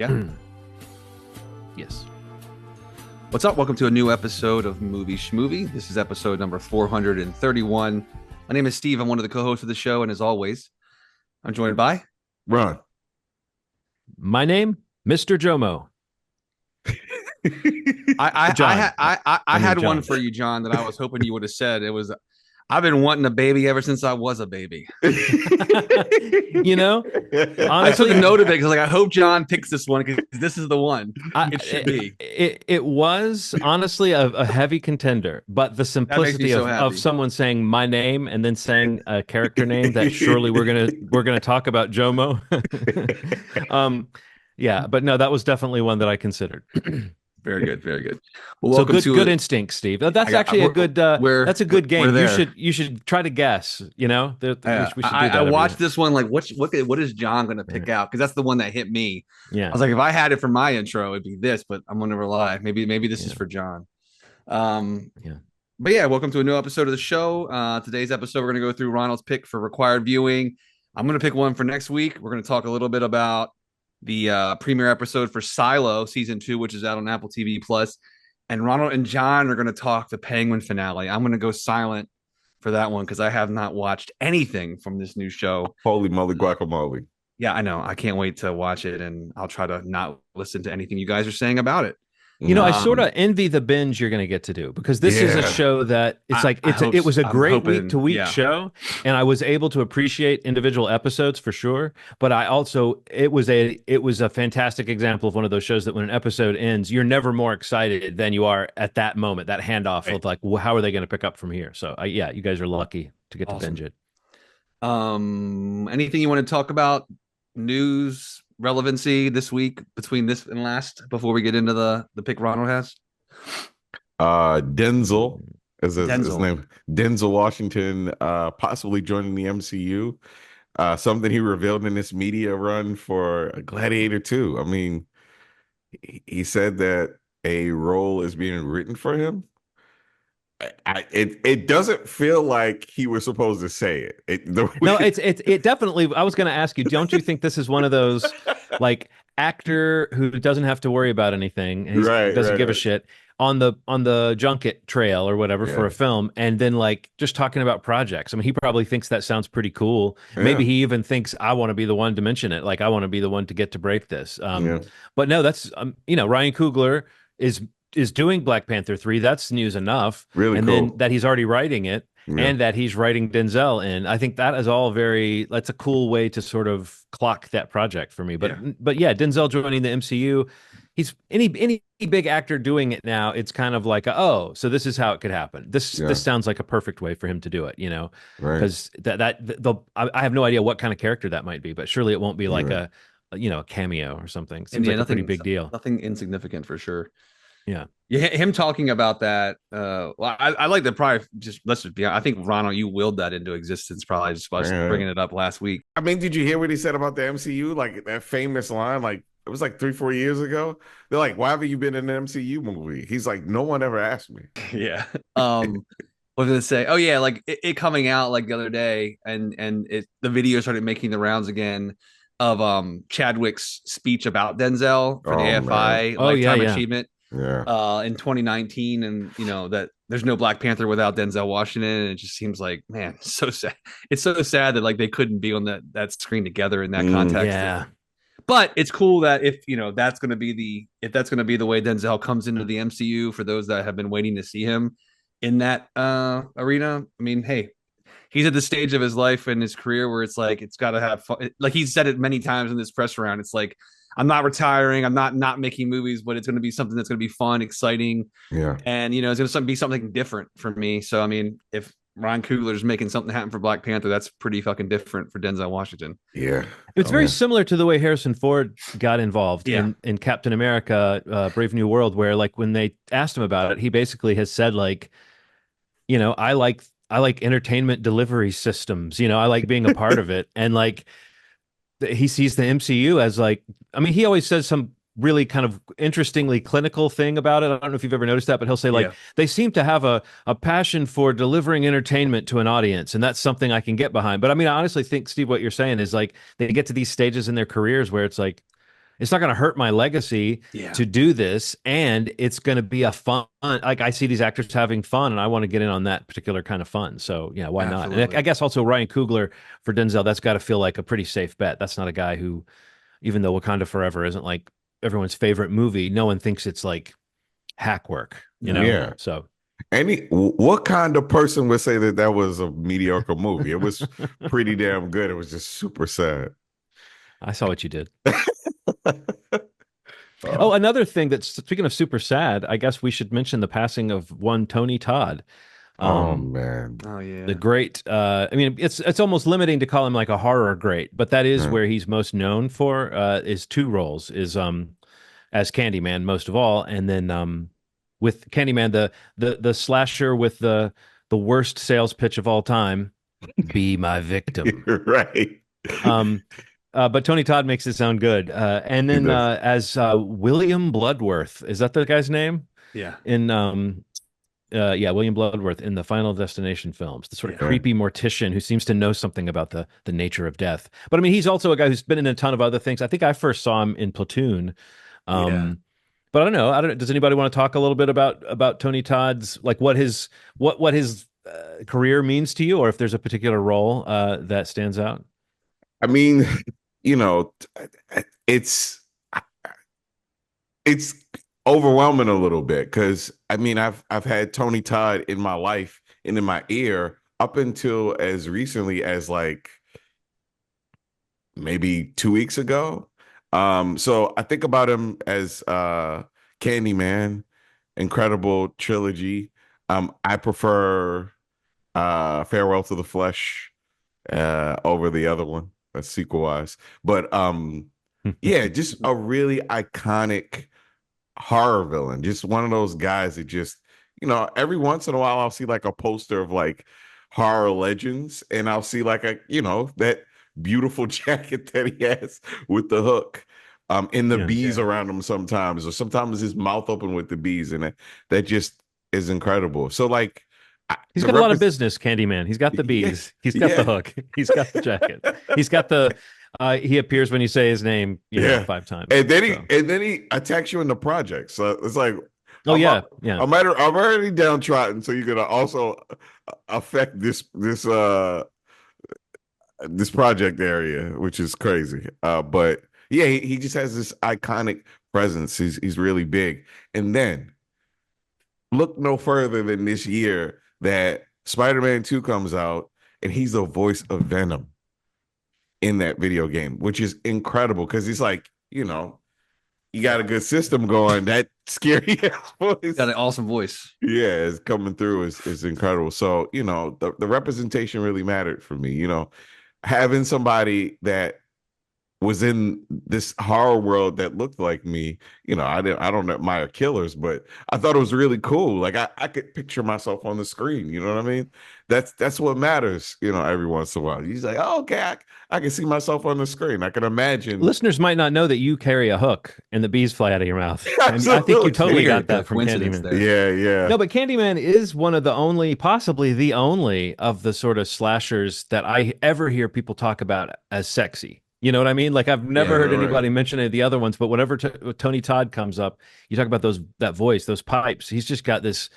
Yeah. Yes. What's up? Welcome to a new episode of Movie Schmovie. This is episode number 431. My name is Steve. I'm one of the co-hosts of the show, and as always, I'm joined by Ron. My name, Mr. Jomo. I had one for you, John, that I was hoping you would have said. It was, I've been wanting a baby ever since I was a baby. You know, I honestly, took a note of it because I hope John picks this one because this is the one. It should be. It was honestly a heavy contender, but the simplicity of someone saying my name and then saying a character name that surely we're gonna talk about Jomo. Yeah, but no, that was definitely one that I considered. Very good, very good. Well, so good instinct, Steve. That's actually a good. That's a good game. You should try to guess. You know, we should do that. I watched this one. Like, what is John going to pick out? Because that's the one that hit me. Yeah, I was like, if I had it for my intro, it'd be this. But I'm going to rely. Maybe this is for John. Yeah. But yeah, welcome to a new episode of the show. Today's episode, we're going to go through Ronald's pick for required viewing. I'm going to pick one for next week. We're going to talk a little bit about the premiere episode for Silo season 2, which is out on Apple TV Plus. And Ronald and John are going to talk the Penguin finale. I'm going to go silent for that one because I have not watched anything from this new show. Holy moly guacamole. Yeah, I know. I can't wait to watch it, and I'll try to not listen to anything you guys are saying about it. You know, I sort of envy the binge you're going to get to do because this is a show that it was a great week-to-week show, and I was able to appreciate individual episodes for sure. But I also it was a fantastic example of one of those shows that when an episode ends, you're never more excited than you are at that moment, that handoff of like, well, how are they going to pick up from here? So yeah, you guys are lucky to get to binge it. Anything you want to talk about? News, relevancy this week between this and last before we get into the pick Ronald has? Denzel is his name. Denzel Washington possibly joining the MCU. Something he revealed in this media run for Gladiator 2. I mean, he said that a role is being written for him. It doesn't feel like he was supposed to say it. No, it definitely. I was going to ask you, don't you think this is one of those like actor who doesn't have to worry about anything and doesn't give a shit on the junket trail or whatever for a film, and then like just talking about projects? I mean, he probably thinks that sounds pretty cool. Maybe he even thinks I want to be the one to mention it. Like I want to be the one to get to break this. But no, that's Ryan Coogler is doing Black Panther 3. That's news enough. Really and cool. Then that he's already writing it and that he's writing Denzel in. I think that is all that's a cool way to sort of clock that project for me. But yeah, Denzel joining the MCU, he's any big actor doing it now, it's kind of like, so this is how it could happen. This sounds like a perfect way for him to do it, because I have no idea what kind of character that might be, but surely it won't be like a cameo or something. Seems like a pretty big deal. Nothing insignificant for sure. Yeah, him talking about that. Well, I like that. Probably let's just be honest. I think Ronald, you willed that into existence. Probably just by bringing it up last week. I mean, did you hear what he said about the MCU? Like that famous line, like it was like 3-4 years ago. They're like, "Why haven't you been in an MCU movie?" He's like, "No one ever asked me." Yeah. What was I gonna say? Oh yeah, like it coming out like the other day, and the video started making the rounds again of Chadwick's speech about Denzel for the AFI Lifetime Achievement. In 2019, and that there's no Black Panther without Denzel Washington, and it just seems like, man, so sad. It's so sad that like they couldn't be on that screen together in that context. Yeah, but it's cool that if that's going to be the way Denzel comes into the MCU, for those that have been waiting to see him in that arena. I mean, hey, he's at the stage of his life and his career where it's like it's got to have fun. Like he's said it many times in this press round. It's like, I'm not retiring. I'm not making movies, but it's going to be something that's going to be fun, exciting. Yeah. And, it's going to be something different for me. So, I mean, if Ryan Coogler is making something happen for Black Panther, that's pretty fucking different for Denzel Washington. Yeah. It's very similar to the way Harrison Ford got involved in Captain America, Brave New World, where like when they asked him about it, he basically has said like, I like entertainment delivery systems. I like being a part of it. And like, he sees the MCU as like, I mean, he always says some really kind of interestingly clinical thing about it. I don't know if you've ever noticed that, but he'll say like, they seem to have a passion for delivering entertainment to an audience. And that's something I can get behind. But I mean, I honestly think, Steve, what you're saying is like, they get to these stages in their careers where it's like, it's not going to hurt my legacy to do this, and it's going to be a fun. Like, I see these actors having fun, and I want to get in on that particular kind of fun. So yeah, why not? And I guess also Ryan Coogler for Denzel, that's got to feel like a pretty safe bet. That's not a guy who, even though Wakanda Forever isn't like everyone's favorite movie, no one thinks it's like hack work, you know? Yeah. So what kind of person would say that was a mediocre movie? It was pretty damn good. It was just super sad. I saw what you did. Oh, another thing that's, speaking of super sad, I guess we should mention the passing of one Tony Todd. Oh man. Oh yeah. The great, I mean, it's almost limiting to call him like a horror great, but that is where he's most known for, is two roles, is as Candyman most of all, and then with Candyman, the slasher with the worst sales pitch of all time, "Be my victim." Right. But Tony Todd makes it sound good. And then as William Bloodworth, is that the guy's name? Yeah. William Bloodworth in the Final Destination films, the sort of creepy mortician who seems to know something about the nature of death. But I mean, he's also a guy who's been in a ton of other things. I think I first saw him in Platoon. But I don't know. Does anybody want to talk a little bit about Tony Todd's, like, what his career means to you, or if there's a particular role that stands out? I mean, you know, it's overwhelming a little bit, because I mean, I've had Tony Todd in my life and in my ear up until as recently as like maybe 2 weeks ago. So I think about him as Candyman, incredible trilogy. I prefer Farewell to the Flesh over the other one, sequel wise. But yeah, just a really iconic horror villain. Just one of those guys that just, you know, every once in a while I'll see like a poster of like horror legends, and I'll see like a, you know, that beautiful jacket that he has with the hook, and the bees around him sometimes, or sometimes his mouth open with the bees, and that just is incredible. So like, he's got a lot of business, Candyman. He's got the bees. He's got the hook. He's got the jacket. He's got the. He appears when you say his name, know, 5 times, and then he attacks you in the project. So it's like, I'm already downtrodden, so you're gonna also affect this project area, which is crazy. But yeah, he just has this iconic presence. He's really big. And then look no further than this year that Spider-Man 2 comes out, and he's the voice of Venom in that video game, which is incredible, because he's like, you know, you got a good system going. That scary ass voice, got an awesome voice. Yeah, it's coming through is incredible. So, you know, the representation really mattered for me. You know, having somebody that was in this horror world that looked like me, you know, I don't admire killers, but I thought it was really cool. Like I could picture myself on the screen, you know what I mean? That's what matters, you know, every once in a while. He's like, oh, okay, I can see myself on the screen. I can imagine. Listeners might not know that you carry a hook and the bees fly out of your mouth. I think you totally got that from Candyman. There. Yeah. No, but Candyman is one of the only, possibly the only, of the sort of slashers that I ever hear people talk about as sexy. You know what I mean? Like, I've never heard anybody mention any of the other ones, but whenever Tony Todd comes up, you talk about that voice, those pipes. He's just got this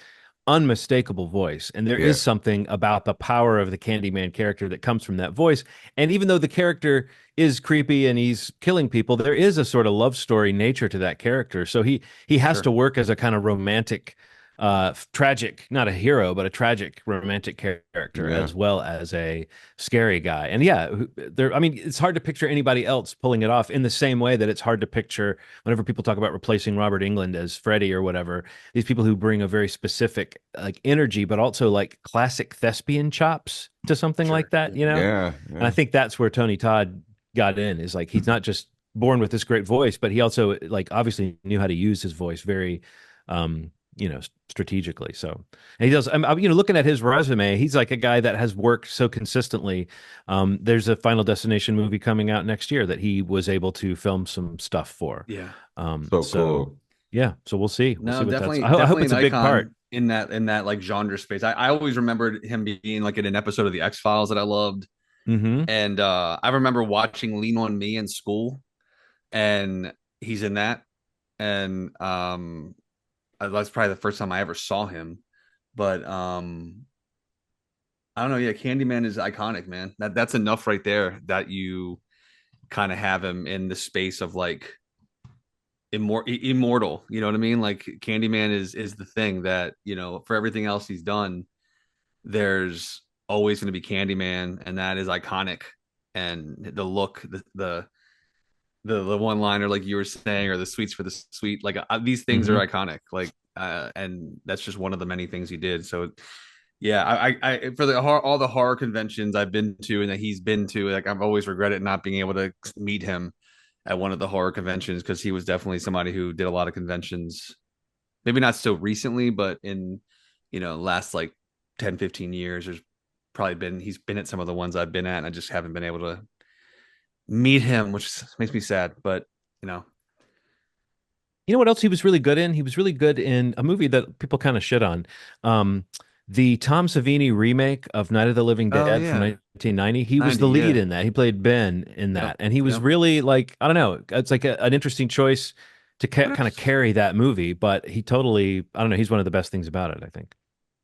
unmistakable voice, and there is something about the power of the Candyman character that comes from that voice. And even though the character is creepy and he's killing people, there is a sort of love story nature to that character. So he has to work as a kind of romantic, tragic, not a hero, but a tragic romantic character, as well as a scary guy. And I mean, it's hard to picture anybody else pulling it off, in the same way that it's hard to picture, whenever people talk about replacing Robert Englund as Freddy or whatever, these people who bring a very specific like energy, but also like classic thespian chops to something like that, you know? Yeah. And I think that's where Tony Todd got in, is like, he's not just born with this great voice, but he also like obviously knew how to use his voice very, you know, strategically. So, and he does, you know, looking at his resume, he's like a guy that has worked so consistently. There's a Final Destination movie coming out next year that he was able to film some stuff for. Yeah. So cool. Yeah. So we'll see. No, we'll see definitely. I hope it's a big part in that like genre space. I always remembered him being like in an episode of the X-Files that I loved. Mm-hmm. And I remember watching Lean on Me in school, and he's in that, and that's probably the first time I ever saw him. But I don't know. Yeah, Candyman is iconic, man. That's enough right there that you kind of have him in the space of like immortal. You know what I mean? Like Candyman is the thing that, you know, for everything else he's done, there's always going to be Candyman, and that is iconic. And the look, the one liner, like you were saying, or the sweets for the sweet, like these things are iconic. Like, and that's just one of the many things he did. So, yeah, I for all the horror conventions I've been to and that he's been to, like I've always regretted not being able to meet him at one of the horror conventions, because he was definitely somebody who did a lot of conventions. Maybe not so recently, but in, you know, last like 10, 15 years, he's been at some of the ones I've been at, and I just haven't been able to meet him, which makes me sad. But you know what else he was really good in? He was really good in a movie that people kind of shit on. The Tom Savini remake of Night of the Living Dead from 1990. He was the lead in that. He played Ben in that. And he was really like, I don't know, it's like an interesting choice to kind of carry that movie, but he totally, I don't know, he's one of the best things about it, I think.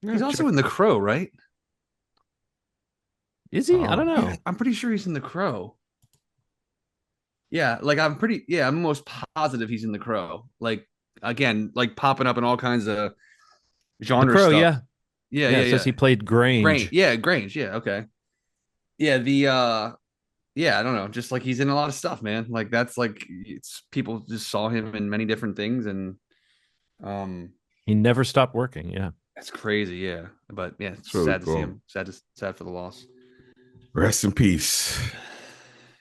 He's also in The Crow, right? Is he? I don't know. Yeah, I'm pretty sure he's in The Crow. Yeah, like I'm almost positive he's in The Crow. Like, again, like popping up in all kinds of genre The Crow, stuff. Yeah. It says he played Grange. Grange. Yeah, okay. Yeah, I don't know. Just like he's in a lot of stuff, man. Like that's like it's people just saw him in many different things, and he never stopped working. Yeah, that's crazy. Yeah, but yeah, it's really sad cool. to see him. Sad for the loss. Rest in peace,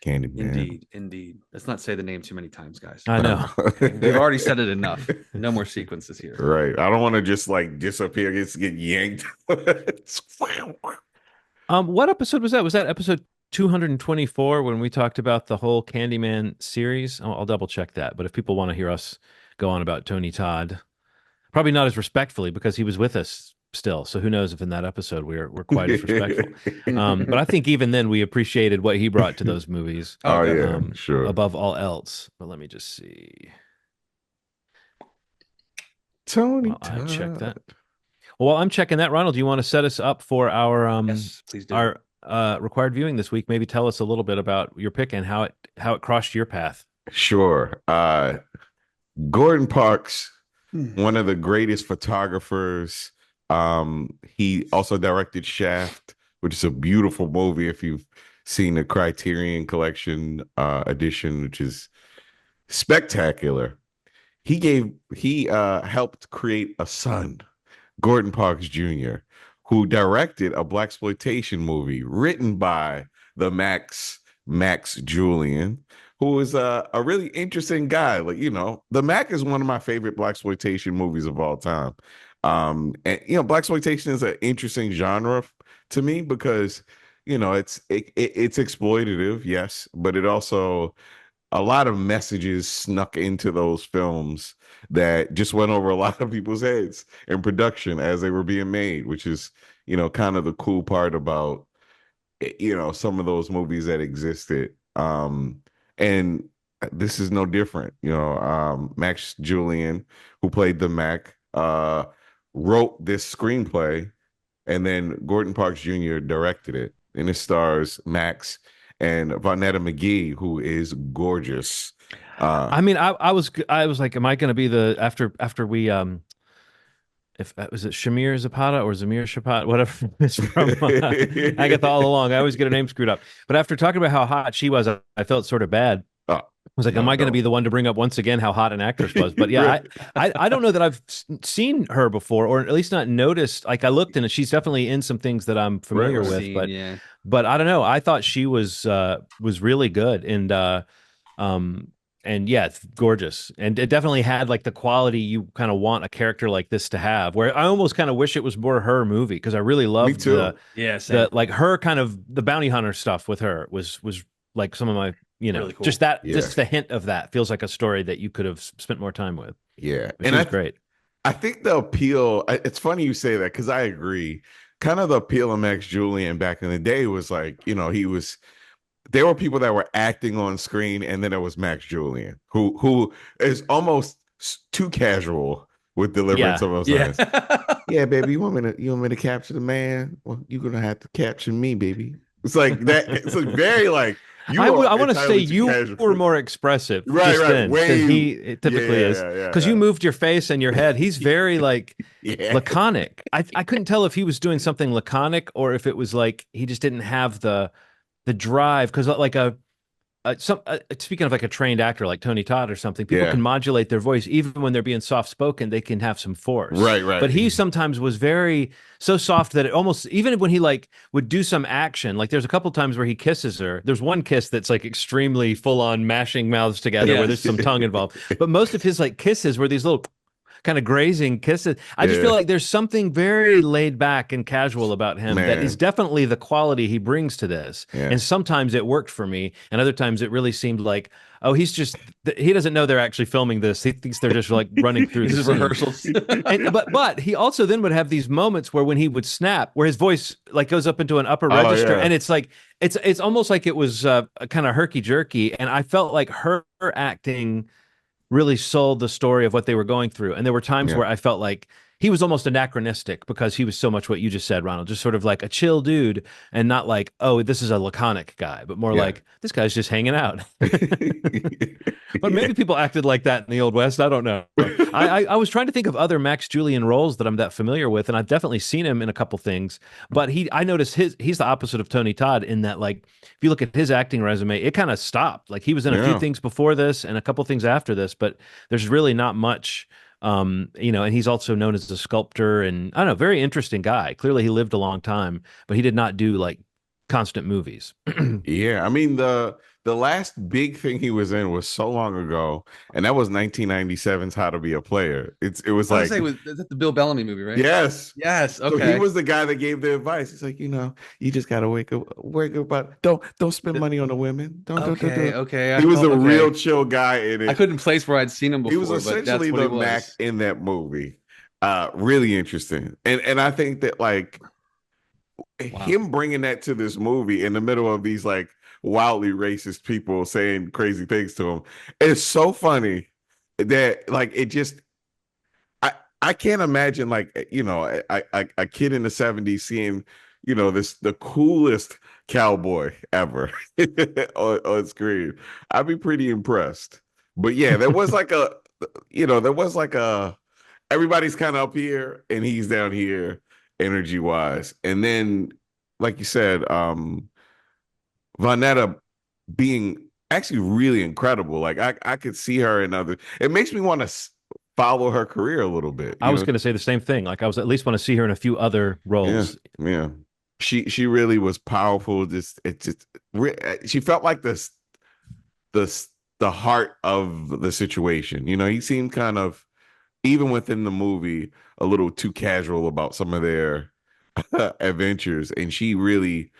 Candyman. Indeed. Let's not say the name too many times, guys. I know. We've already said it enough. No more sequences here. Right. I don't want to just like disappear, get yanked. What episode was that? Was that episode 224 when we talked about the whole Candyman series? I'll double check that. But if people want to hear us go on about Tony Todd, probably not as respectfully because he was with us still. So who knows if in that episode we're quite as respectful. But I think even then we appreciated what he brought to those movies. Sure. Above all else. But let me just see. Tony Todd. I check that. Well, while I'm checking that, Ronald, do you want to set us up for our yes, please do. Our required viewing this week? Maybe tell us a little bit about your pick and how it crossed your path. Sure. Gordon Parks, one of the greatest photographers. He also directed Shaft, which is a beautiful movie if you've seen the Criterion Collection edition, which is spectacular. He helped create a son, Gordon Parks Jr., who directed a blaxploitation movie written by the Max Julien, who is a really interesting guy. Like, you know, the Mac is one of my favorite blaxploitation movies of all time. And you know, blaxploitation is an interesting genre to me because, you know, it's exploitative, yes, but it also a lot of messages snuck into those films that just went over a lot of people's heads in production as they were being made, which is, you know, kind of the cool part about, you know, some of those movies that existed. And this is no different. You know, Max Julien, who played the Mac, wrote this screenplay, and then Gordon Parks Jr. directed it. And it stars Max and Vonetta McGee, who is gorgeous. I mean, I was like, am I going to be the after we if was it Shamir Zapata or Zamir Shapat, whatever it's from Agatha all along. I always get her name screwed up. But after talking about how hot she was, I felt sort of bad. I was like, am I going to be the one to bring up once again how hot an actress was? But yeah, I don't know that I've seen her before, or at least not noticed. Like I looked, and she's definitely in some things that I'm familiar with. But I don't know. I thought she was really good, and yeah, it's gorgeous, and it definitely had like the quality you kind of want a character like this to have. Where I almost kind of wish it was more her movie because I really loved the like her kind of the bounty hunter stuff with her was like some of my. You know, really cool. Just the hint of that feels like a story that you could have spent more time with. Yeah. And that's great. I think the appeal, it's funny you say that because I agree. Kind of the appeal of Max Julien back in the day was like, you know, he was there were people that were acting on screen, and then there was Max Julien, who is almost too casual with delivering some of those lines. Yeah, baby, you want me to capture the man? Well, you're gonna have to capture me, baby. It's like that. It's like very like I want to say you were more expressive then than he typically is, because you moved your face and your head. He's very like laconic. I couldn't tell if he was doing something laconic or if it was like he just didn't have the drive, because like speaking of like a trained actor like Tony Todd or something, people can modulate their voice even when they're being soft spoken. They can have some force, right. But he sometimes was so soft that it almost, even when he like would do some action, like there's a couple times where he kisses her. There's one kiss that's like extremely full on mashing mouths together where there's some tongue involved. But most of his like kisses were these little kind of grazing kisses. I just feel like there's something very laid back and casual about him that is definitely the quality he brings to this. And sometimes it worked for me, and other times it really seemed like, oh, he doesn't know they're actually filming this. He thinks they're just like running through the rehearsals. But he also then would have these moments where when he would snap, where his voice like goes up into an upper register, and it's like it's almost like it was kind of herky jerky, and I felt like her acting really sold the story of what they were going through. And there were times where I felt like he was almost anachronistic, because he was so much what you just said, Ronald, just sort of like a chill dude, and not like, oh, this is a laconic guy, but more like, this guy's just hanging out. But maybe people acted like that in the Old West. I don't know. I was trying to think of other Max Julien roles that I'm that familiar with, and I've definitely seen him in a couple things, but I noticed he's the opposite of Tony Todd in that, like, if you look at his acting resume, it kind of stopped. Like, he was in a few things before this and a couple things after this, but there's really not much. And he's also known as a sculptor, and I don't know, very interesting guy. Clearly he lived a long time, but he did not do like constant movies. I mean, the last big thing he was in was so long ago, and that was 1997's How to Be a Player. It was like, was that the Bill Bellamy movie, right? Yes. Okay. So he was the guy that gave the advice. He's like, you just gotta work about, don't spend money on the women. Don't. He was a real chill guy in it. I couldn't place where I'd seen him before. He was essentially the Mac in that movie. Really interesting, and I think that like him bringing that to this movie in the middle of these like wildly racist people saying crazy things to him, it's so funny that like it just. I can't imagine like a kid in the 70s seeing the coolest cowboy ever on screen. I'd be pretty impressed. But yeah, there was like everybody's kind of up here and he's down here energy wise. And then, like you said, Vonetta being actually really incredible. Like I could see her in other. It makes me want to follow her career a little bit. I was going to say the same thing. Like, I was at least want to see her in a few other roles. Yeah. She really was powerful. She felt like the heart of the situation. He seemed kind of, even within the movie, a little too casual about some of their adventures, and she really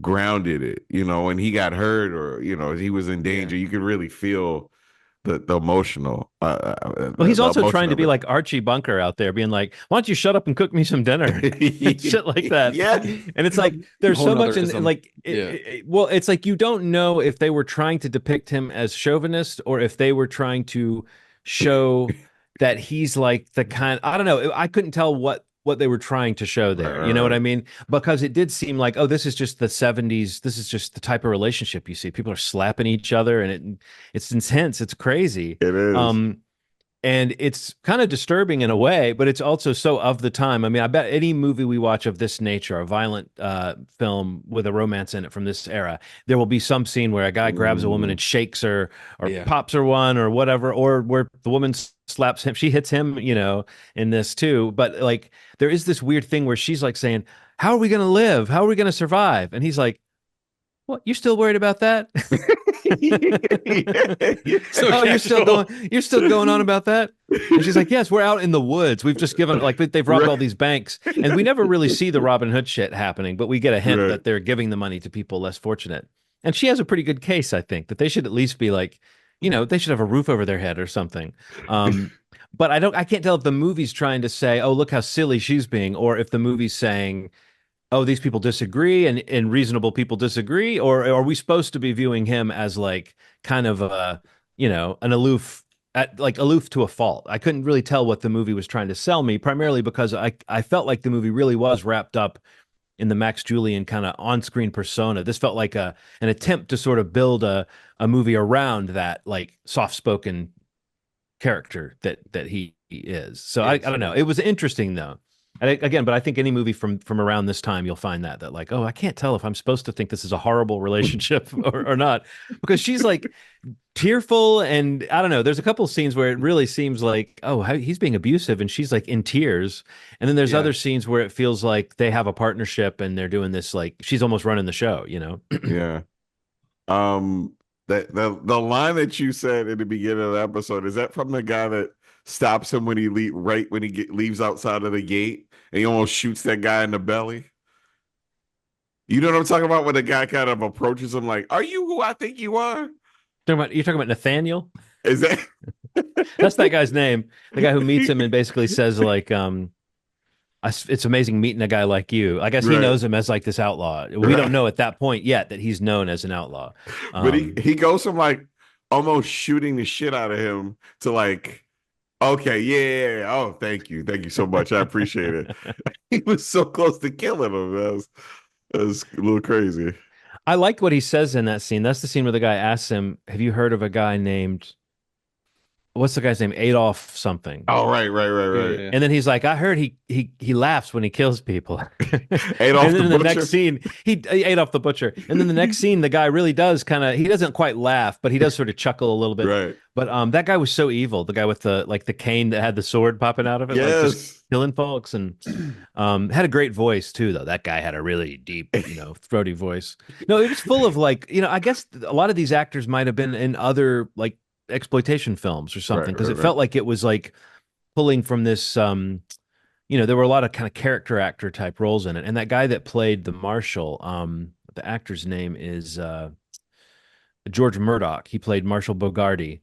grounded it. When he got hurt or he was in danger, you could really feel the emotional. Well, he's also trying to be like Archie Bunker out there, being like, "Why don't you shut up and cook me some dinner?" Shit like that. Yeah, and it's like there's so much in like. Well, it's like you don't know if they were trying to depict him as chauvinist or if they were trying to show that he's like the kind. I don't know. I couldn't tell what they were trying to show there. You know what I mean? Because it did seem like, oh, this is just the 70s. This is just the type of relationship you see. People are slapping each other, and it's intense. It's crazy. It is. And it's kind of disturbing in a way, but it's also so of the time. I mean, I bet any movie we watch of this nature, a violent film with a romance in it from this era, there will be some scene where a guy grabs a woman and shakes her or pops her one or whatever, or where the woman slaps him. She hits him, in this too. But like, there is this weird thing where she's like saying, how are we going to live? How are we going to survive? And he's like, what? You're still worried about that? You're still going on about that? And she's like, yes, we're out in the woods. We've just given, like, they've robbed all these banks, and we never really see the Robin Hood shit happening, but we get a hint that they're giving the money to people less fortunate. And she has a pretty good case, I think, that they should at least be like, they should have a roof over their head or something. But I can't tell if the movie's trying to say, oh, look how silly she's being, or if the movie's saying, oh, these people disagree and reasonable people disagree, or are we supposed to be viewing him as like kind of a, an aloof to a fault? I couldn't really tell what the movie was trying to sell me, primarily because I felt like the movie really was wrapped up in the Max Julien kind of on-screen persona. This felt like an attempt to sort of build a movie around that like soft-spoken character that he is. So I don't know. It was interesting though. Again, but I think any movie from around this time, you'll find that like, oh, I can't tell if I'm supposed to think this is a horrible relationship or not, because she's like tearful, and I don't know. There's a couple of scenes where it really seems like, oh, he's being abusive, and she's like in tears. And then there's other scenes where it feels like they have a partnership and they're doing this, like she's almost running the show, Yeah. The line that you said in the beginning of the episode, is that from the guy that stops him when he leaves outside of the gate and he almost shoots that guy in the belly? You know what I'm talking about? When the guy kind of approaches him like, "Are you who I think you are?" You're talking about Nathaniel? Is that that's that guy's name? The guy who meets him and basically says like, it's amazing meeting a guy like you. I guess he knows him as like this outlaw. We don't know at that point yet that he's known as an outlaw. But he goes from like almost shooting the shit out of him to like, okay, yeah. Oh, thank you so much. I appreciate it. He was so close to killing him. That was a little crazy. I like what he says in that scene. That's the scene where the guy asks him, "Have you heard of a guy named?" What's the guy's name? Adolf something. Oh, right. Yeah. And then he's like, I heard he laughs when he kills people. Adolf and then the in the butcher? next scene, he Adolf the butcher. And then the next scene, the guy really does he doesn't quite laugh, but he does sort of chuckle a little bit. Right. But that guy was so evil. The guy with the cane that had the sword popping out of it, yes, like just killing folks, and had a great voice too. Though that guy had a really deep, throaty voice. No, it was full of like, I guess a lot of these actors might have been in other like exploitation films or something, because it felt like it was like pulling from this there were a lot of kind of character actor type roles in it. And that guy that played the marshal, the actor's name is George Murdoch. He played Marshal Bogarty.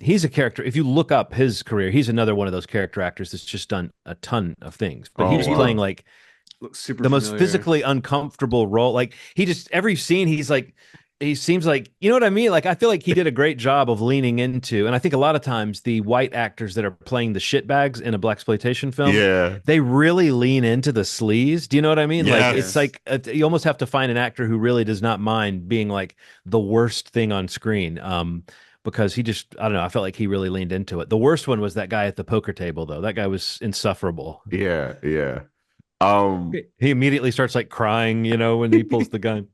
He's a character, if you look up his career, he's another one of those character actors that's just done a ton of things, but he was playing like super most physically uncomfortable role. Like he just, every scene he seems like, you know what I mean? Like, I feel like he did a great job of leaning into, and I think a lot of times the white actors that are playing the shitbags in a blaxploitation film, they really lean into the sleaze. Do you know what I mean? Yes. Like, it's like you almost have to find an actor who really does not mind being like the worst thing on screen. Because he just, I don't know, I felt like he really leaned into it. The worst one was that guy at the poker table, though. That guy was insufferable. Yeah. He immediately starts like crying, when he pulls the gun.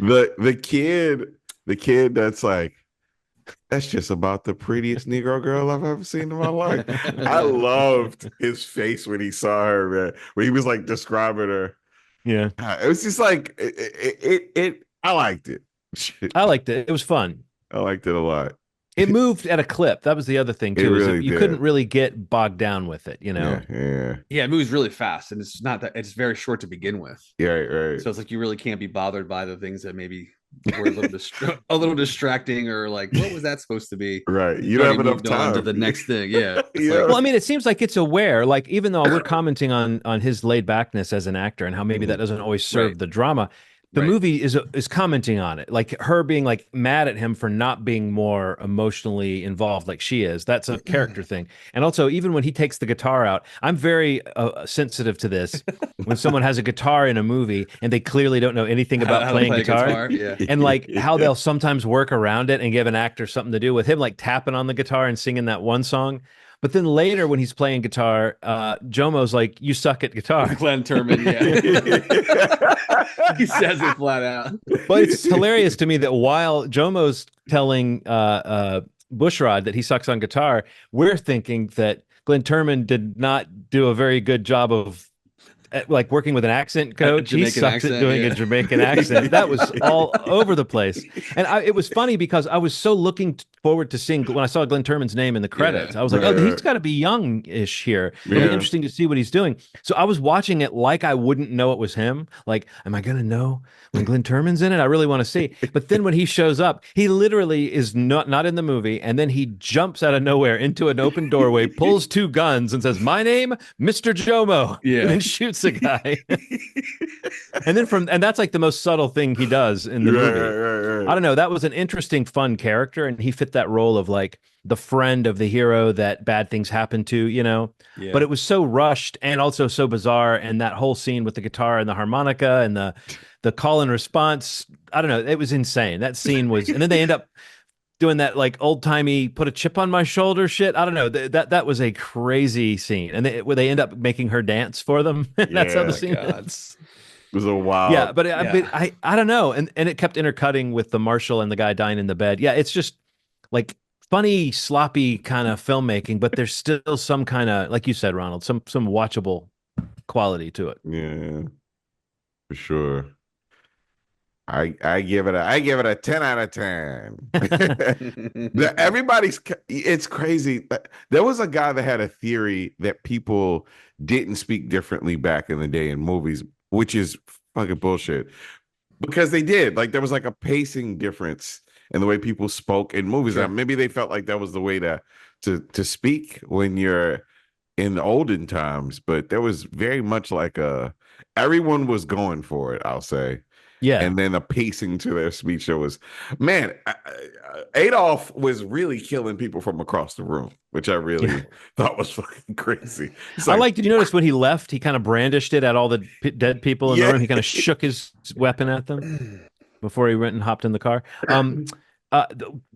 The kid that's like, that's just about the prettiest Negro girl I've ever seen in my life. I loved his face when he saw her, man, when he was like describing her. Yeah, it was just like it I liked it. I liked it. It was fun. I liked it a lot. It moved at a clip. That was the other thing too. Really you couldn't really get bogged down with it, Yeah. It moves really fast, and it's not that it's very short to begin with. Yeah, right. So it's like you really can't be bothered by the things that maybe were a little distracting, or like, what was that supposed to be? Right. You don't have enough time to the next thing. Yeah. Yeah. Well, I mean, it seems like it's aware. Like, even though we're commenting on his laid backness as an actor and how maybe that doesn't always serve the drama, the movie is commenting on it, like her being like mad at him for not being more emotionally involved like she is. That's a character thing. And also, even when he takes the guitar out, I'm very sensitive to this. When someone has a guitar in a movie and they clearly don't know anything about playing guitar. Yeah. And like how they'll sometimes work around it and give an actor something to do, with him like tapping on the guitar and singing that one song. But then later, when he's playing guitar, Jomo's like, "You suck at guitar." Glenn Turman, he says it flat out. But it's hilarious to me that while Jomo's telling Bushrod that he sucks on guitar, we're thinking that Glenn Turman did not do a very good job of like working with an accent coach. He sucks at doing a Jamaican accent. That was all over the place. And it was funny because I was so looking forward to seeing when I saw Glenn Turman's name in the credits. I was like, he's got to be young-ish here. It'll be interesting to see what he's doing. So I was watching it like I wouldn't know it was him. Like, am I going to know when Glenn Turman's in it? I really want to see. But then when he shows up, he literally is not in the movie, and then he jumps out of nowhere into an open doorway, pulls 2 guns, and says, "My name, Mr. Jomo," and then shoots a guy. and that's like the most subtle thing he does in the movie. I don't know. That was an interesting, fun character, and he fit that role of like the friend of the hero that bad things happen to, you know. But it was so rushed and also so bizarre, and that whole scene with the guitar and the harmonica and the call and response, I don't know, it was insane. That scene was, and then they end up doing that like old timey put a chip on my shoulder shit. I don't know, that was a crazy scene, and where they end up making her dance for them. That's how the scene ends. It was a wild. But I don't know, and it kept intercutting with the marshal and the guy dying in the bed. Yeah, it's just like funny, sloppy kind of filmmaking, but there's still some kind of, like you said, Ronald, some watchable quality to it. Yeah, for sure. I give it a 10 out of 10. It's crazy. There was a guy that had a theory that people didn't speak differently back in the day in movies, which is fucking bullshit. Because they did. Like, there was like a pacing difference in the way people spoke in movies. Sure. Maybe they felt like that was the way to speak when you're in the olden times, but there was very much like everyone was going for it, I'll say. Yeah. And then a pacing to their speech that was, man, Adolf was really killing people from across the room, which I really thought was fucking crazy. Did you notice when he left, he kind of brandished it at all the dead people in the room? He kind of shook his weapon at them before he went and hopped in the car. We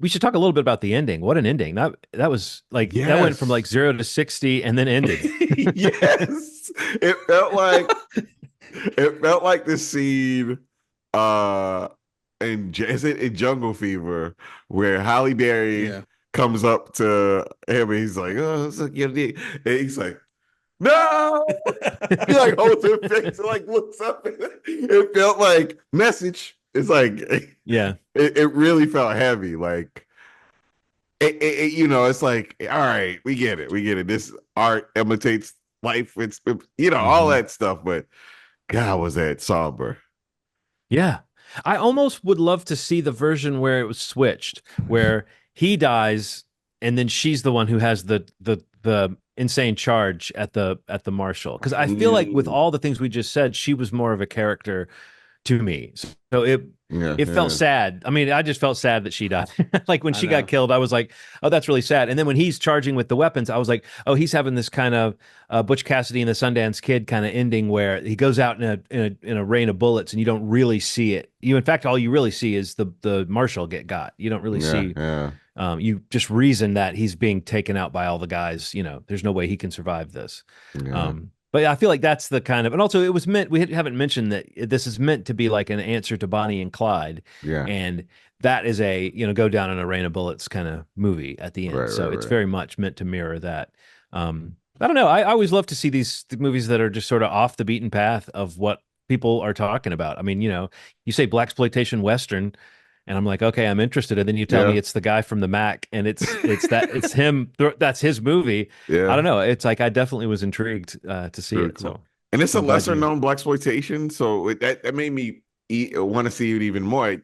should talk a little bit about the ending. What an ending. That was like, that went from like 0 to 60 and then ended. Yes. It felt like the scene in Jungle Fever where Halle Berry comes up to him and he's like, "Oh, it's like, and he's like, no." He like holds her face and like looks up. It felt like message. It's like, it really felt heavy. Like it you know, it's like, all right, we get it. This art imitates life. It's all that stuff, but God, was that somber. Yeah. I almost would love to see the version where it was switched, where he dies and then she's the one who has the insane charge at the marshal. Because I feel like with all the things we just said, she was more of a character to me. So it felt sad. I mean, I just felt sad that she died. Like when she got killed, I was like, oh, that's really sad. And then when he's charging with the weapons, I was like, oh, he's having this kind of Butch Cassidy and the Sundance Kid kind of ending where he goes out in a rain of bullets and you don't really see it. In fact, all you really see is the marshal got. You don't really see. Yeah. You just reason that he's being taken out by all the guys. You know, there's no way he can survive this. Yeah. But I feel like that's the kind of, and also it was meant, we haven't mentioned that this is meant to be like an answer to Bonnie and Clyde. Yeah. And that is a, go down in a rain of bullets kind of movie at the end. Right, so it's very much meant to mirror that. I don't know. I always love to see these movies that are just sort of off the beaten path of what people are talking about. I mean, you say blaxploitation Western, and I'm like, okay, I'm interested. And then you tell me it's the guy from the Mac, and it's him. That's his movie. Yeah. I don't know. It's like I definitely was intrigued to see it. Cool. So, and it's a lesser known blaxploitation, so that made me want to see it even more.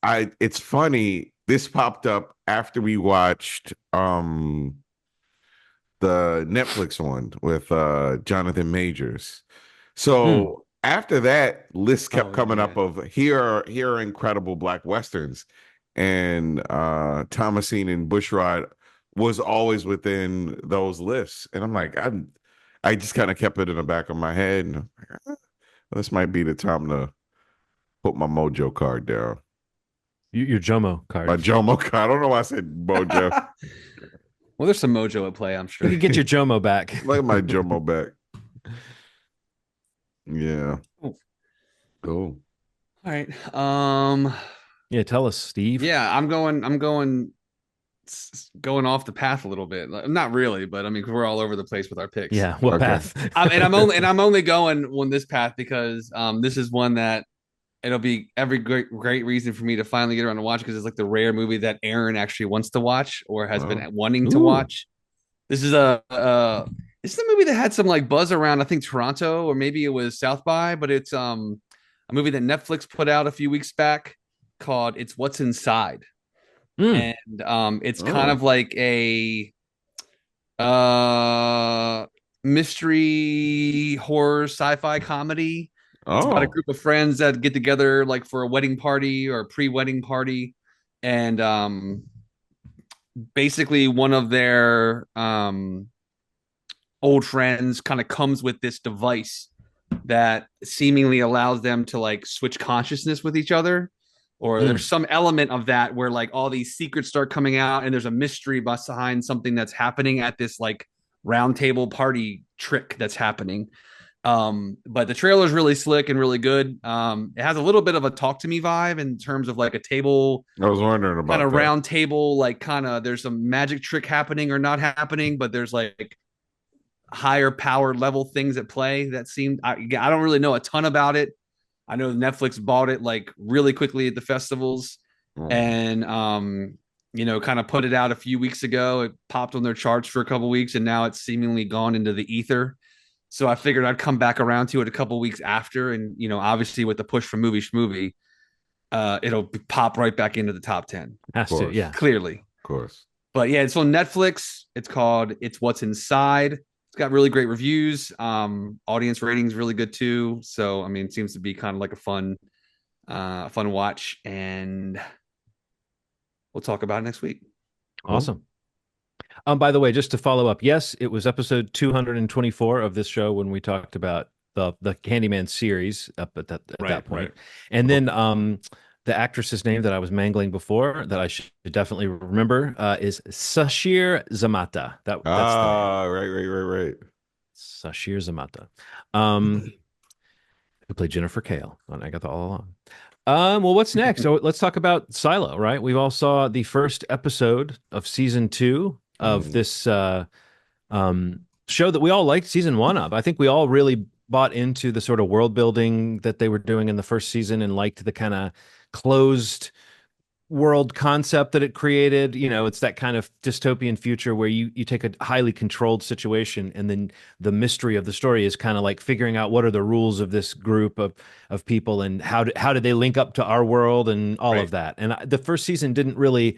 It's funny. This popped up after we watched the Netflix one with Jonathan Majors. So. After that, lists kept coming up of here are incredible Black Westerns, and Thomasine and Bushrod was always within those lists. And I'm like, I just kind of kept it in the back of my head, and I'm like, this might be the time to put my Mojo card down. Your Jomo card. My Jomo card. I don't know why I said Mojo. Well, there's some Mojo at play, I'm sure. You can get your Jomo back. Like my Jomo back. Yeah. Cool. All right. Yeah, tell us, Steve. Yeah, I'm going off the path a little bit. Not really, but I mean, we're all over the place with our picks. Yeah, what path? I'm only going on this path because this is one that it'll be every great reason for me to finally get around to watch because it's like the rare movie that Aaron actually wants to watch or has been wanting to watch. This is this is a movie that had some like buzz around, I think Toronto or maybe it was South by, but it's a movie that Netflix put out a few weeks back called It's What's Inside. And it's kind of like a mystery horror sci-fi comedy. It's about a group of friends that get together like for a wedding party or a pre-wedding party, and basically one of their old friends kind of comes with this device that seemingly allows them to like switch consciousness with each other, or there's some element of that where like all these secrets start coming out and there's a mystery behind something that's happening at this like round table party trick that's happening. But the trailer is really slick and really good. It has a little bit of a Talk to Me vibe in terms of like a table. I was wondering about kind of round table, like kind of there's some magic trick happening or not happening, but there's like higher power level things at play that seemed. I don't really know a ton about it. I know Netflix bought it like really quickly at the festivals, and kind of put it out a few weeks ago. It popped on their charts for a couple weeks, and now it's seemingly gone into the ether. So I figured I'd come back around to it a couple weeks after, and obviously with the push from Movie Schmovie, it'll pop right back into the top 10. Has to, yeah, clearly, of course. But yeah, it's on Netflix. It's called It's What's Inside. It's got really great reviews. Audience ratings really good too. So I mean, it seems to be kind of like a fun watch, and we'll talk about it next week. Awesome. By the way, just to follow up, yes, it was episode 224 of this show when we talked about the Candyman series up at that point. Right. And then the actress's name that I was mangling before that I should definitely remember is Sashir Zamata. That's right. Sashir Zamata. Who played Jennifer Kale on Agatha All Along. Well, what's next? So let's talk about Silo, right? We all saw the first episode of season 2 of this show that we all liked season 1 of. I think we all really bought into the sort of world building that they were doing in the first season and liked the kind of closed world concept that it created. It's that kind of dystopian future where you take a highly controlled situation and then the mystery of the story is kind of like figuring out what are the rules of this group of people and how did they link up to our world and all of that. And the first season didn't really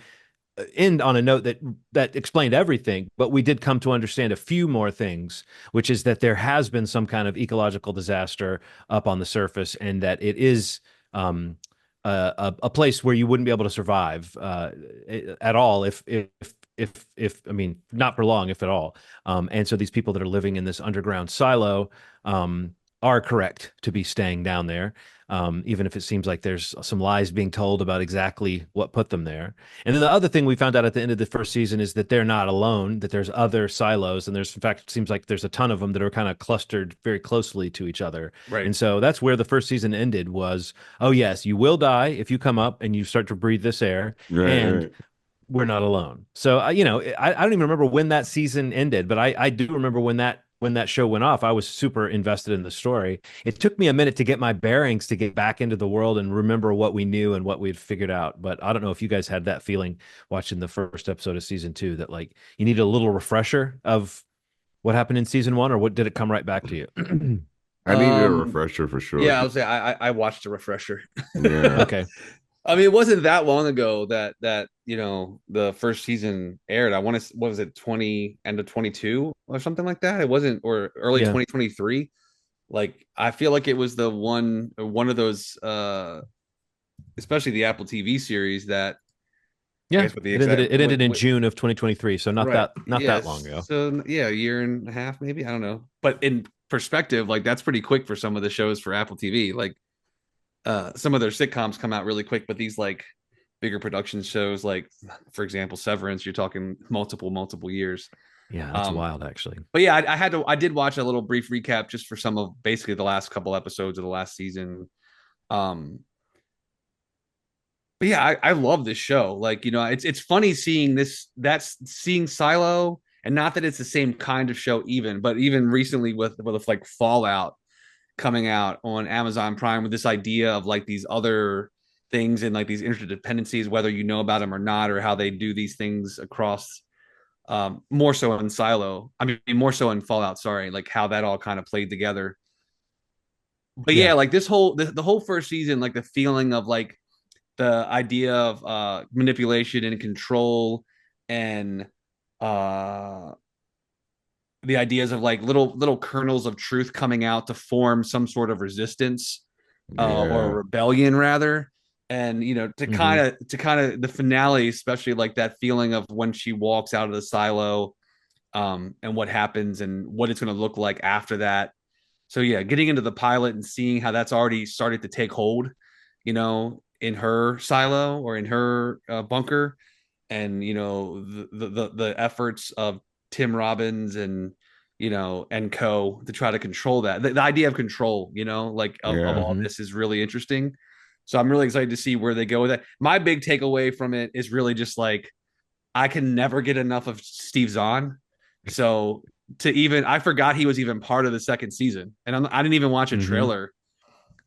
end on a note that explained everything, but we did come to understand a few more things, which is that there has been some kind of ecological disaster up on the surface and that it is a place where you wouldn't be able to survive at all if I mean, not for long, if at all. And so these people that are living in this underground silo are correct to be staying down there, even if it seems like there's some lies being told about exactly what put them there. And then the other thing we found out at the end of the first season is that they're not alone, that there's other silos. And there's, in fact, it seems like there's a ton of them that are kind of clustered very closely to each other. Right. And so that's where the first season ended was, oh, yes, you will die if you come up and you start to breathe this air. Right. We're not alone. So, I don't even remember when that season ended, but I do remember when that show went off, I was super invested in the story. It took me a minute to get my bearings to get back into the world and remember what we knew and what we'd figured out. But I don't know if you guys had that feeling watching the first episode of season 2 that like you needed a little refresher of what happened in season 1, or what did it come right back to you? I needed a refresher for sure. Yeah, I would say I watched a refresher. Yeah. Okay. I mean, it wasn't that long ago that the first season aired. What was it, end of 22 or something like that? It wasn't, or early 2023. Like, I feel like it was the one of those, especially the Apple TV series that. Yeah, it ended in June of 2023, so not that long ago. So yeah, a year and a half, maybe, I don't know. But in perspective, like that's pretty quick for some of the shows for Apple TV. Like. Some of their sitcoms come out really quick, but these like bigger production shows, like for example, Severance, you're talking multiple years. Yeah, that's wild, actually. But yeah, I did watch a little brief recap just for some of basically the last couple episodes of the last season. But yeah, I love this show. Like, it's funny seeing seeing Silo, and not that it's the same kind of show even, but even recently with like Fallout. coming out on Amazon Prime with this idea of like these other things and like these interdependencies, whether you know about them or not, or how they do these things across more so in Silo. I mean, more so in Fallout, sorry, like how that all kind of played together. But yeah, like the whole first season, like the feeling of like the idea of manipulation and control and uh the ideas of like little kernels of truth coming out to form some sort of resistance or a rebellion rather, and you know to kind of the finale, especially like that feeling of when she walks out of the silo, and what happens and what it's going to look like after that. So yeah, getting into the pilot and seeing how that's already started to take hold, you know, in her silo or in her bunker, and you know the efforts of Tim Robbins and you know and co to try to control that. The idea of control, you know, like of all this is really interesting. So I'm really excited to see where they go with that. My big takeaway from it is really just like I can never get enough of Steve Zahn. So to even I forgot he was even part of the second season, and I didn't even watch a trailer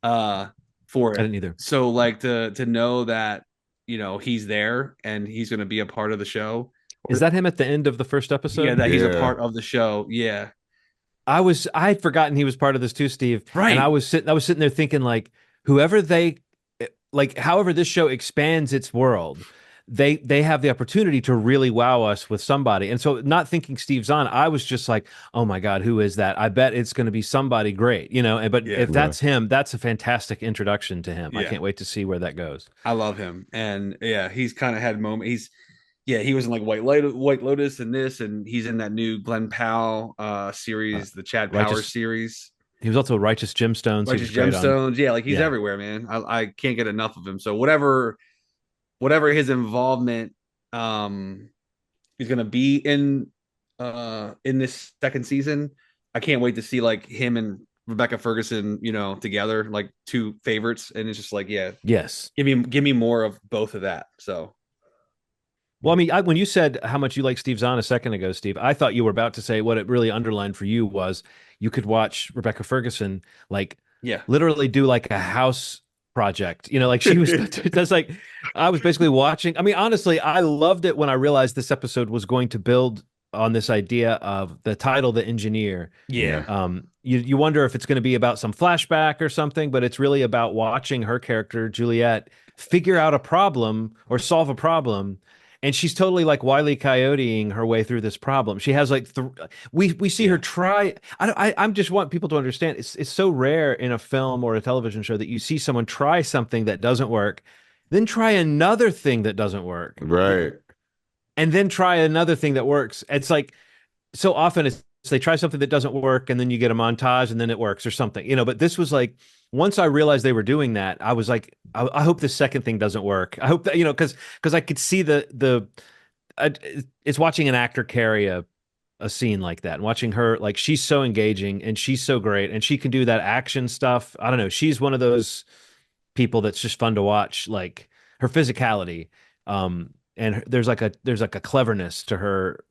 for it. I didn't either. So like to know that you know he's there and he's going to be a part of the show. Is that him at the end of the first episode? Yeah, that he's a part of the show. Yeah, I'd forgotten he was part of this too, Steve. Right, and I was sitting there thinking like however this show expands its world, they have the opportunity to really wow us with somebody. And so not thinking Steve Zahn, I was just like, oh my God, who is that? I bet it's going to be somebody great, you know, but if that's him, that's a fantastic introduction to him. I can't wait to see where that goes. I love him. And yeah, he's kind of had moments. He was in like White Lotus and this, and he's in that new Glenn Powell series, the Chad Powers series. He was also Righteous Gemstones. Yeah, like he's everywhere, man. I can't get enough of him. So whatever his involvement is going to be in this second season, I can't wait to see like him and Rebecca Ferguson, you know, together, like two favorites. And it's just like, yes, give me more of both of that. So well, I mean, when you said how much you like Steve Zahn a second ago, Steve, I thought you were about to say what it really underlined for you was you could watch Rebecca Ferguson like literally do like a house project, you know, like she was that's like I was basically watching. I mean, honestly, I loved it when I realized this episode was going to build on this idea of the title, The Engineer. You wonder if it's going to be about some flashback or something, but it's really about watching her character Juliet figure out a problem or solve a problem. And she's totally like Wile E. Coyoteing her way through this problem. She has like we see her try. I just want people to understand it's so rare in a film or a television show that you see someone try something that doesn't work, then try another thing that doesn't work, right, and then try another thing that works. It's like so often they try something that doesn't work, and then you get a montage, and then it works or something, you know. But this was like. Once I realized they were doing that, I was like, I hope the second thing doesn't work. I hope that, you know, because I could see it's watching an actor carry a scene like that and watching her, like she's so engaging and she's so great and she can do that action stuff. I don't know. She's one of those people that's just fun to watch, like her physicality. And there's like a cleverness to her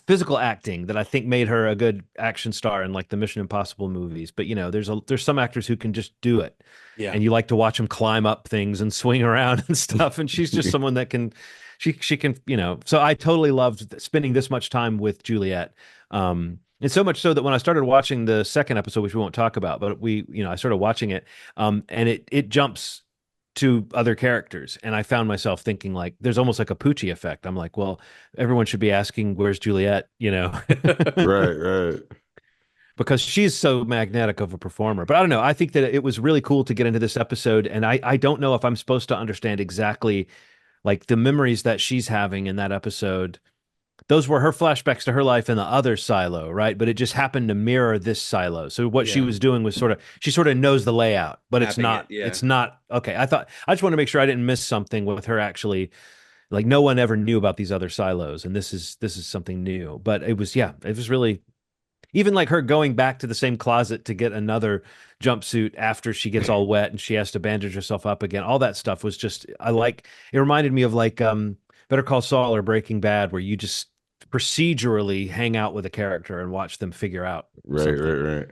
physical acting that I think made her a good action star in like the Mission Impossible movies. But you know, there's some actors who can just do it, and you like to watch them climb up things and swing around and stuff. And she's just someone that can, she can, you know. So I totally loved spending this much time with Juliet, and so much so that when I started watching the second episode, which we won't talk about, but I started watching it, and it jumps to other characters, and I found myself thinking like there's almost like a Poochie effect. I'm like, well, everyone should be asking where's Juliet, you know. right because she's so magnetic of a performer. But I don't know, I think that it was really cool to get into this episode, and I don't know if I'm supposed to understand exactly like the memories that she's having in that episode. Those were her flashbacks to her life in the other silo, right? But it just happened to mirror this silo. So what she was doing was she sort of knows the layout, but it's not, it's not, okay. I just want to make sure I didn't miss something with her actually, like no one ever knew about these other silos. And this is something new, but it was really, even like her going back to the same closet to get another jumpsuit after she gets all wet and she has to bandage herself up again. All that stuff was just, it reminded me of like, Better Call Saul or Breaking Bad, where you just procedurally hang out with a character and watch them figure out. Right.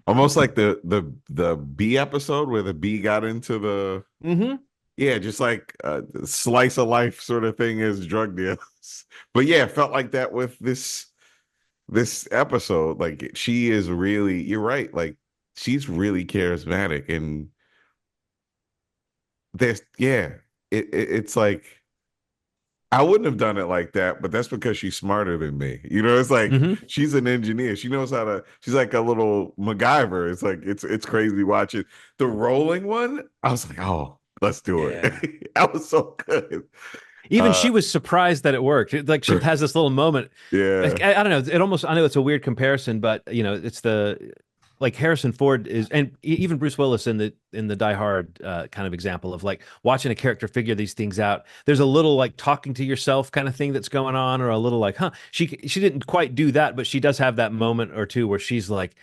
Almost like the bee episode where the bee got into the yeah, just like a slice of life sort of thing as drug dealers. But yeah, it felt like that with this episode. Like she is really, you're right, like she's really charismatic, and there's it's like I wouldn't have done it like that, but that's because she's smarter than me. You know, it's like she's an engineer. She knows how to. She's like a little MacGyver. It's like it's crazy watching the rolling one. I was like, oh, let's do it. That was so good. Even she was surprised that it worked. Like she has this little moment. Yeah, I don't know. It almost. I know it's a weird comparison, but you know, it's the like Harrison Ford is, and even Bruce Willis in the Die Hard kind of example of like watching a character figure these things out. There's a little like talking to yourself kind of thing that's going on, or a little like, huh, she didn't quite do that, but she does have that moment or two where she's like,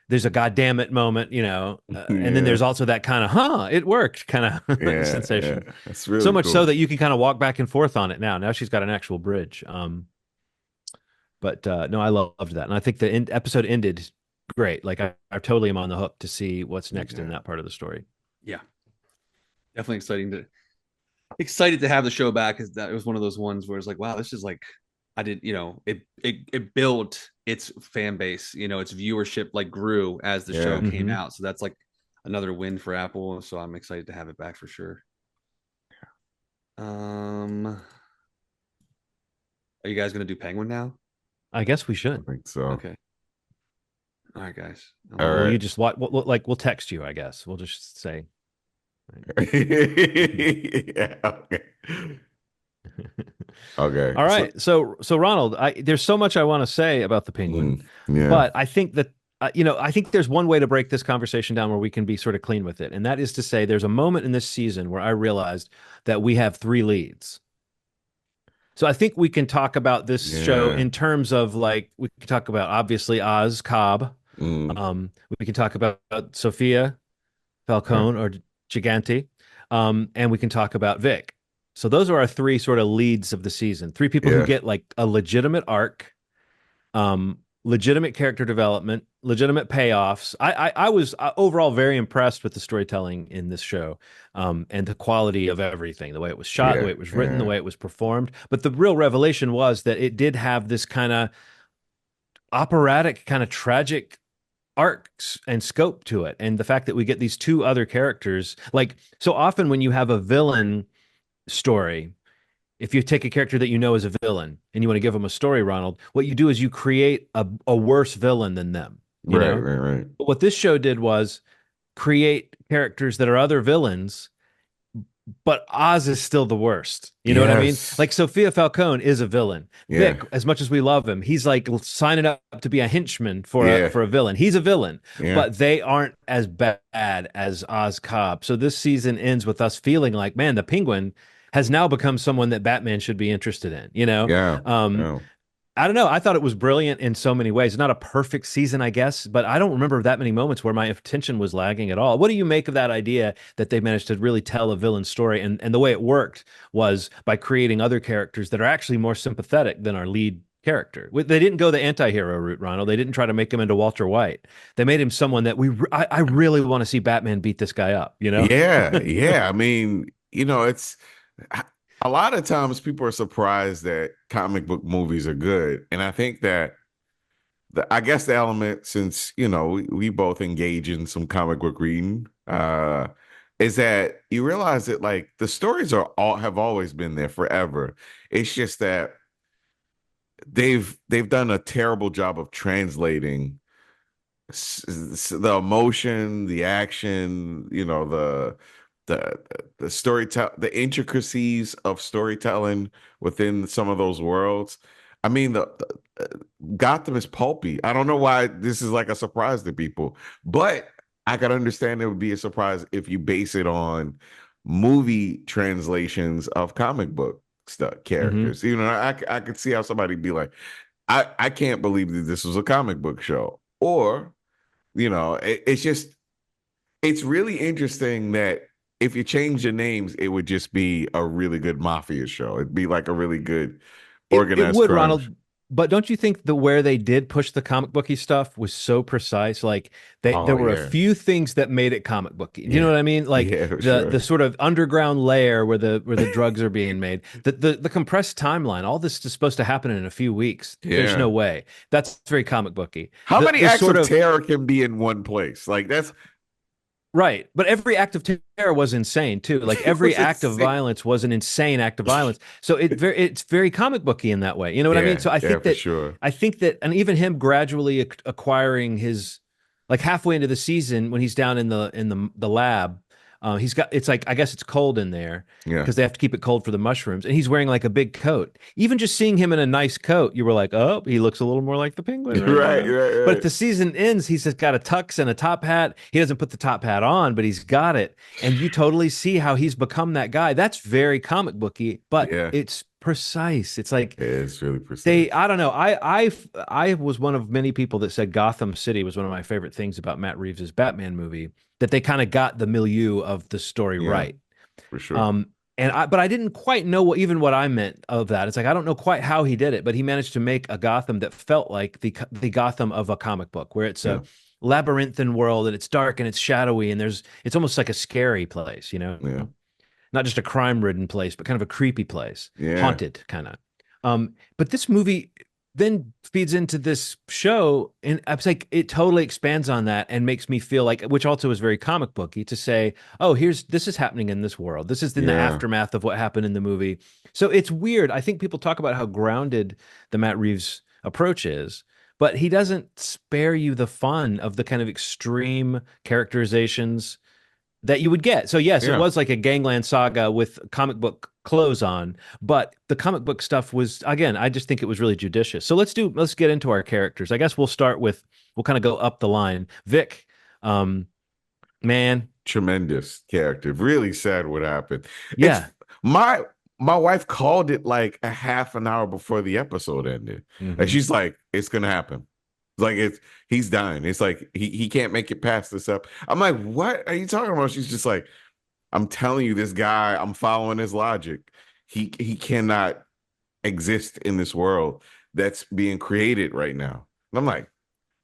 there's a goddamn it moment, you know, and then there's also that kind of, huh, it worked kind of sensation. Yeah. That's really so much cool. so that you can kind of walk back and forth on it now. Now she's got an actual bridge. But no, I loved that, and I think the episode ended great. Like I totally am on the hook to see what's next in that part of the story. Yeah, definitely excited to have the show back, because that was one of those ones where it's like, wow, this is like, I did, you know, it built its fan base, you know, its viewership like grew as the show came out. So that's like another win for Apple. So I'm excited to have it back for sure. Are you guys gonna do Penguin now? I guess we should. I think so. Okay. All right, guys. All right. You just we'll text you, I guess. We'll just say. Yeah, okay. Okay. All right. So Ronald, there's so much I want to say about the Penguin, but I think that I think there's one way to break this conversation down where we can be sort of clean with it, and that is to say, there's a moment in this season where I realized that we have 3 leads. So I think we can talk about this show in terms of like, we can talk about obviously Oz Cobb. We can talk about Sophia Falcone or Gigante, and we can talk about Vic. So those are our 3 sort of leads of the season. 3 people who get like a legitimate arc, legitimate character development, legitimate payoffs. I was overall very impressed with the storytelling in this show, and the quality of everything, the way it was shot, the way it was written, the way it was performed. But the real revelation was that it did have this kind of operatic, kind of tragic arcs and scope to it. And the fact that we get these 2 other characters, like so often when you have a villain story, if you take a character that you know is a villain and you want to give them a story, Ronald, what you do is you create a worse villain than them. You know? Right. But what this show did was create characters that are other villains, but Oz is still the worst. You know what I mean? Like Sophia Falcone is a villain. Vic, as much as we love him, he's like signing up to be a henchman for a villain. He's a villain, but they aren't as bad as Oz Cobb. So this season ends with us feeling like, man, the Penguin has now become someone that Batman should be interested in, you know? I don't know. I thought it was brilliant in so many ways. Not a perfect season, I guess, but I don't remember that many moments where my attention was lagging at all. What do you make of that idea that they managed to really tell a villain story? And the way it worked was by creating other characters that are actually more sympathetic than our lead character. They didn't go the anti-hero route, Ronald. They didn't try to make him into Walter White. They made him someone that I really want to see Batman beat this guy up, you know? Yeah. I mean, you know, it's a lot of times people are surprised that comic book movies are good. And I think that I guess the element, since, you know, we both engage in some comic book reading, is that you realize that like the stories have always been there forever. It's just that they've done a terrible job of translating the emotion, the action, you know, the the intricacies of storytelling within some of those worlds. I mean, the Gotham is pulpy. I don't know why this is like a surprise to people, but I could understand it would be a surprise if you base it on movie translations of comic book stuff characters. You know, I could see how somebody be like, I can't believe that this was a comic book show, or you know, it's really interesting that if you change the names, it would just be a really good mafia show. It'd be like a really good organized it would, crime. Ronald. But don't you think where they did push the comic booky stuff was so precise? Like there were a few things that made it comic booky. You know what I mean? Like the sort of underground layer where the drugs are being made. The compressed timeline. All this is supposed to happen in a few weeks. There's no way. That's very comic booky. How many acts of terror can be in one place? Like that's right. But every act of terror was insane too. Like every act of violence was an insane act of violence. So it's very comic booky in that way. You know what I mean? So I think I think that, and even him gradually acquiring his, like halfway into the season when he's down in the lab, he's got, it's like, I guess it's cold in there because they have to keep it cold for the mushrooms, and he's wearing like a big coat. Even just seeing him in a nice coat, you were like, oh, he looks a little more like the Penguin. Right? Right. But if the season ends, he's just got a tux and a top hat. He doesn't put the top hat on, but he's got it. And you totally see how he's become that guy. That's very comic booky, but it's precise. It's like, it's really precise. I don't know. I was one of many people that said Gotham City was one of my favorite things about Matt Reeves's Batman movie, that they kind of got the milieu of the story right. For sure. But I didn't quite know what I meant of that. It's like, I don't know quite how he did it, but he managed to make a Gotham that felt like the Gotham of a comic book, where it's a labyrinthine world and it's dark and it's shadowy and it's almost like a scary place, you know? Yeah. Not just a crime-ridden place, but kind of a creepy place, haunted kind of. But this movie then feeds into this show, and I was like, it totally expands on that and makes me feel like, which also is very comic booky, to say, oh, this is happening in this world. This is in the aftermath of what happened in the movie. So it's weird. I think people talk about how grounded the Matt Reeves approach is, but he doesn't spare you the fun of the kind of extreme characterizations that you would get. So yes, it was like a gangland saga with comic book clothes on, but the comic book stuff was, again, I just think it was really judicious. So let's get into our characters. I guess we'll kind of go up the line. Vic, man. Tremendous character. Really sad what happened. Yeah. My wife called it like a half an hour before the episode ended. Mm-hmm. And she's like, it's going to happen. Like he's dying. It's like he can't make it past this up. I'm like, what are you talking about? She's just like, I'm telling you, this guy, I'm following his logic. He cannot exist in this world that's being created right now. And I'm like,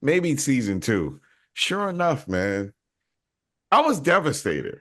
maybe season 2. Sure enough, man, I was devastated.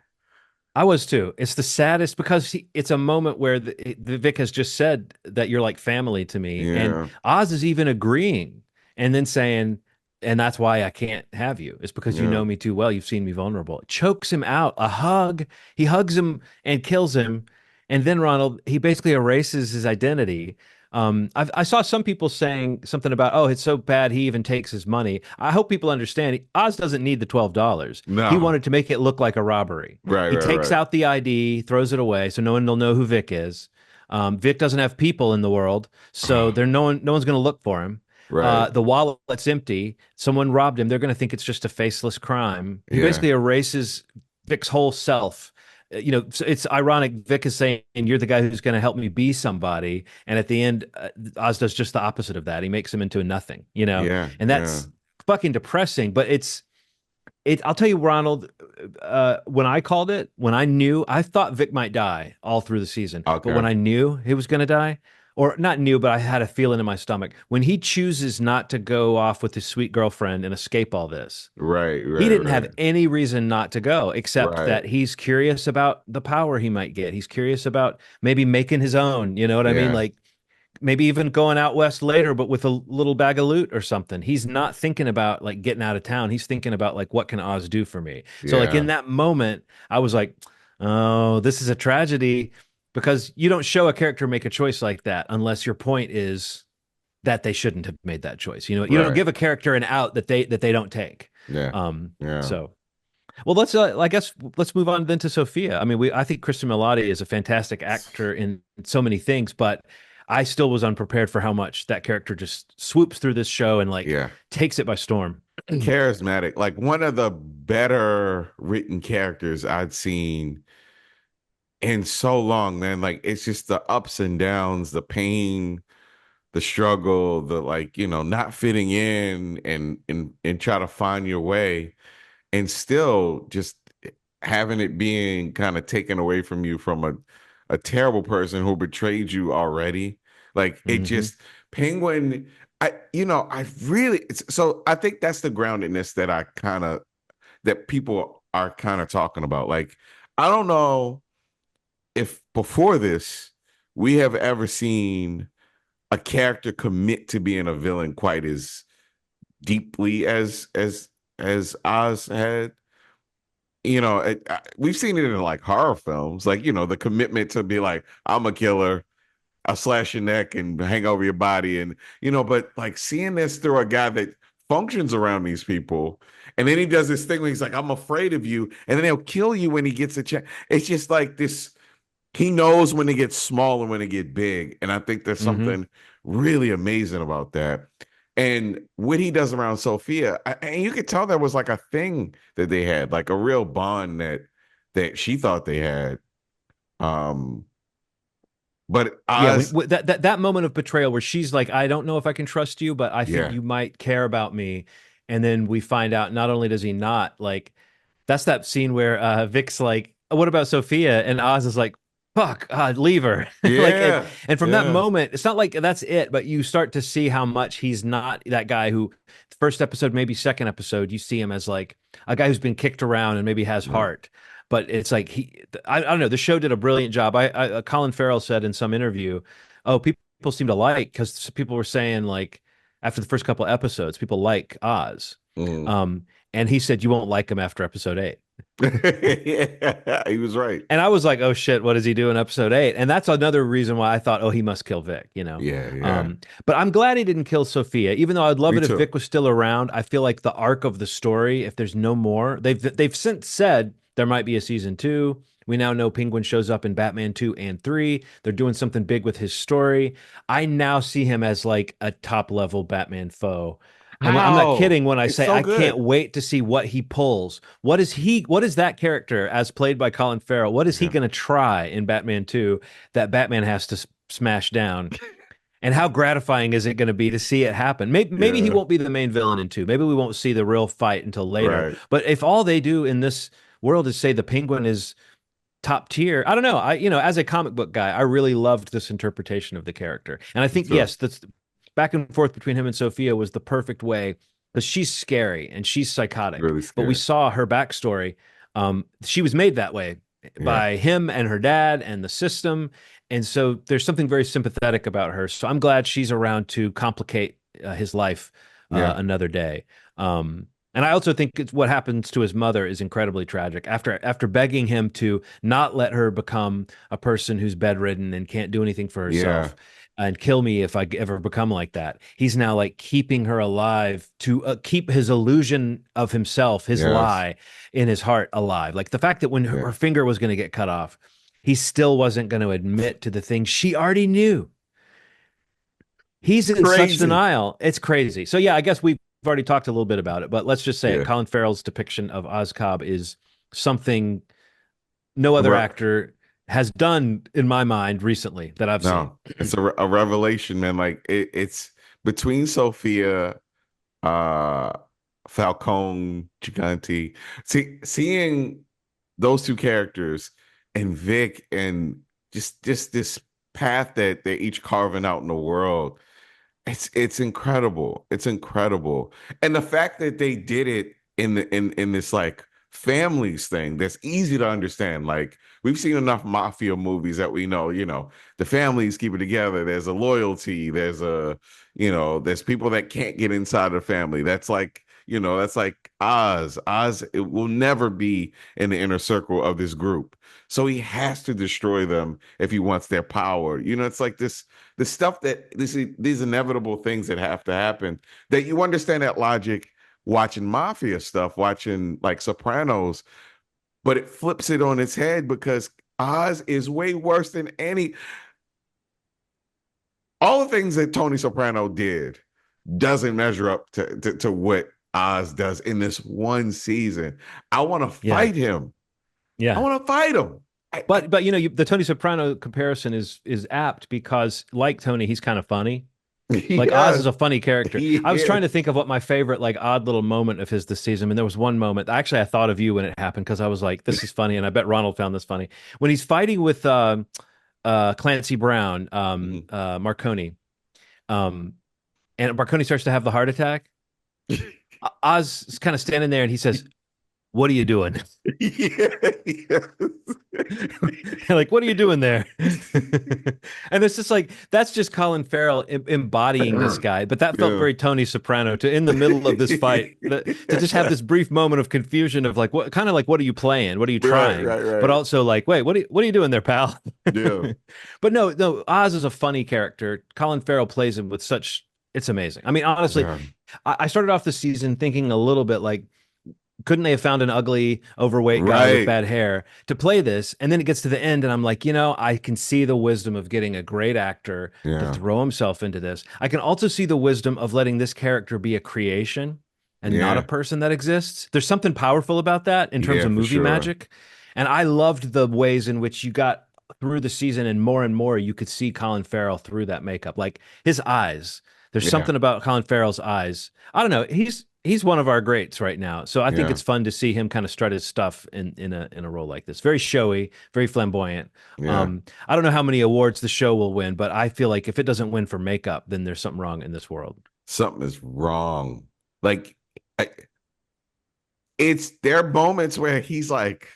I was too. It's the saddest because it's a moment where the Vic has just said that you're like family to me, and Oz is even agreeing. And then saying, and that's why I can't have you. It's because you know me too well. You've seen me vulnerable. It chokes him out. A hug. He hugs him and kills him. And then Ronald, he basically erases his identity. I saw some people saying something about, oh, it's so bad he even takes his money. I hope people understand. Oz doesn't need the $12. No. He wanted to make it look like a robbery. Right. He takes out the ID, throws it away, so no one will know who Vic is. Vic doesn't have people in the world, so no one's going to look for him. Right. The wallet's empty. Someone robbed him. They're going to think it's just a faceless crime. He basically erases Vic's whole self. It's ironic. Vic is saying, you're the guy who's going to help me be somebody. And at the end, Oz does just the opposite of that. He makes him into a nothing, and that's fucking depressing. But I'll tell you, Ronald, when I called it, when I knew, I thought Vic might die all through the season. Okay. But when I knew he was going to die, or not knew, but I had a feeling in my stomach, when he chooses not to go off with his sweet girlfriend and escape all this. Right. He didn't have any reason not to go, except that he's curious about the power he might get. He's curious about maybe making his own, you know what I mean? Like maybe even going out west later, but with a little bag of loot or something. He's not thinking about like getting out of town. He's thinking about like, what can Oz do for me? So like in that moment, I was like, oh, this is a tragedy. Because you don't show a character make a choice like that unless your point is that they shouldn't have made that choice. You don't give a character an out that they don't take. So, well, I guess let's move on then to Sophia. I mean, I think Kristen Milotti is a fantastic actor in so many things, but I still was unprepared for how much that character just swoops through this show and takes it by storm. Charismatic, like one of the better written characters I'd seen in so long, man. Like it's just the ups and downs, the pain, the struggle, the not fitting in and try to find your way, and still just having it being kind of taken away from you from a terrible person who betrayed you already. Like it just Penguin, I really, so I think that's the groundedness that people are kind of talking about. Like, I don't know if before this we have ever seen a character commit to being a villain quite as deeply as Oz had. We've seen it in like horror films, like the commitment to be like, I'm a killer, I'll slash your neck and hang over your body, and but like seeing this through a guy that functions around these people, and then he does this thing where he's like, I'm afraid of you, and then he'll kill you when he gets a chance. It's just like this. He knows when to get small and when to get big, and I think there's something really amazing about that. And what he does around Sophia, and you could tell there was like a thing that they had, like a real bond that she thought they had. But that moment of betrayal where she's like, I don't know if I can trust you, but I think you might care about me. And then we find out not only does he not, like, that's that scene where Vic's like, what about Sophia? And Oz is like, fuck, leave her. Yeah. And from that moment, it's not like that's it, but you start to see how much he's not that guy who, first episode, maybe second episode, you see him as like a guy who's been kicked around and maybe has heart. But it's like I don't know. The show did a brilliant job. Colin Farrell said in some interview, "Oh, people seem to like," because people were saying like after the first couple of episodes, people like Oz. And he said you won't like him after episode 8. Yeah, he was right. And I was like, oh shit, what does he do in episode 8? And that's another reason why I thought, oh, he must kill Vic. Yeah. But I'm glad he didn't kill Sophia, even though I'd love it if Vic was still around. I feel like the arc of the story, if there's no more, they've since said there might be a season 2. We now know Penguin shows up in Batman 2 and 3. They're doing something big with his story. I now see him as like a top level Batman foe. I'm not kidding when I say I can't wait to see what he pulls. What is that character as played by Colin Farrell? What is he going to try in Batman 2 that Batman has to smash down? And how gratifying is it going to be to see it happen? Maybe he won't be the main villain in 2. Maybe we won't see the real fight until later. Right. But if all they do in this world is say the Penguin is top tier, I don't know. As a comic book guy, I really loved this interpretation of the character. And I think, yes, that's back and forth between him and Sophia was the perfect way, because she's scary and she's psychotic. Really scary. But we saw her backstory. She was made that way by him and her dad and the system. And so there's something very sympathetic about her. So I'm glad she's around to complicate his life another day. And I also think what happens to his mother is incredibly tragic. After begging him to not let her become a person who's bedridden and can't do anything for herself, and kill me if I ever become like that, he's now like keeping her alive to keep his illusion of himself, his lie in his heart alive. Like the fact that when her finger was going to get cut off, he still wasn't going to admit to the thing she already knew. He's in such denial. It's crazy. So yeah, I guess we've already talked a little bit about it, but let's just say it. Colin Farrell's depiction of Oz Cobb is something no other actor has done in my mind recently that I've seen. It's a revelation, man. Like it's between Sophia, Falcone, Gigante, seeing those two characters and Vic, and just this path that they're each carving out in the world. It's incredible. It's incredible. And the fact that they did it in this like families thing that's easy to understand. Like we've seen enough mafia movies that we know, the families keep it together. There's a loyalty. There's there's people that can't get inside the family. That's like, that's like Oz. Oz, it will never be in the inner circle of this group. So he has to destroy them if he wants their power. It's like the stuff these inevitable things that have to happen, that you understand that logic watching mafia stuff, watching like Sopranos, but it flips it on its head because Oz is way worse than all the things that Tony Soprano did doesn't measure up to what Oz does in this one season. I want to fight him. Yeah. I want to fight him. But the Tony Soprano comparison is apt because, like Tony, he's kind of funny. Like Oz is a funny character. I was trying to think of what my favorite like odd little moment of his this season. And there was one moment. Actually, I thought of you when it happened because I was like, "This is funny," and I bet Ronald found this funny when he's fighting with Clancy Brown, Marconi. And Marconi starts to have the heart attack. Oz is kind of standing there and he says, "What are you doing?" Yeah. Like, what are you doing there? And it's just like, that's just Colin Farrell embodying this guy. But that felt very Tony Soprano to, in the middle of this fight, to just have this brief moment of confusion of like, what kind of like, what are you playing? What are you trying? Right. But also like, wait, what are you doing there, pal? Yeah. But no, Oz is a funny character. Colin Farrell plays him with such, it's amazing. I mean, honestly, I started off the season thinking a little bit like, couldn't they have found an ugly, overweight guy with bad hair to play this? And then it gets to the end, and I'm like, I can see the wisdom of getting a great actor to throw himself into this. I can also see the wisdom of letting this character be a creation and not a person that exists. There's something powerful about that in terms of movie magic. And I loved the ways in which you got through the season, and more you could see Colin Farrell through that makeup. Like his eyes. There's something about Colin Farrell's eyes. I don't know. He's one of our greats right now. So I think it's fun to see him kind of strut his stuff in a role like this. Very showy, very flamboyant. I don't know how many awards the show will win, but I feel like if it doesn't win for makeup, then there's something wrong in this world. Something is wrong. Like, there are moments where he's like,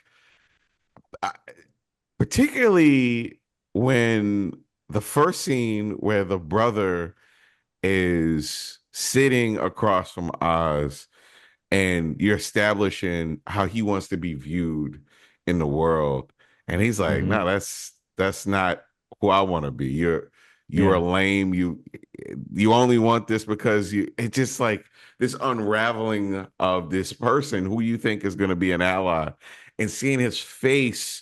particularly when the first scene where the brother is sitting across from Oz and you're establishing how he wants to be viewed in the world. And he's like, no, that's not who I want to be. You are lame. You only want this because it's just like this unraveling of this person who you think is going to be an ally, and seeing his face,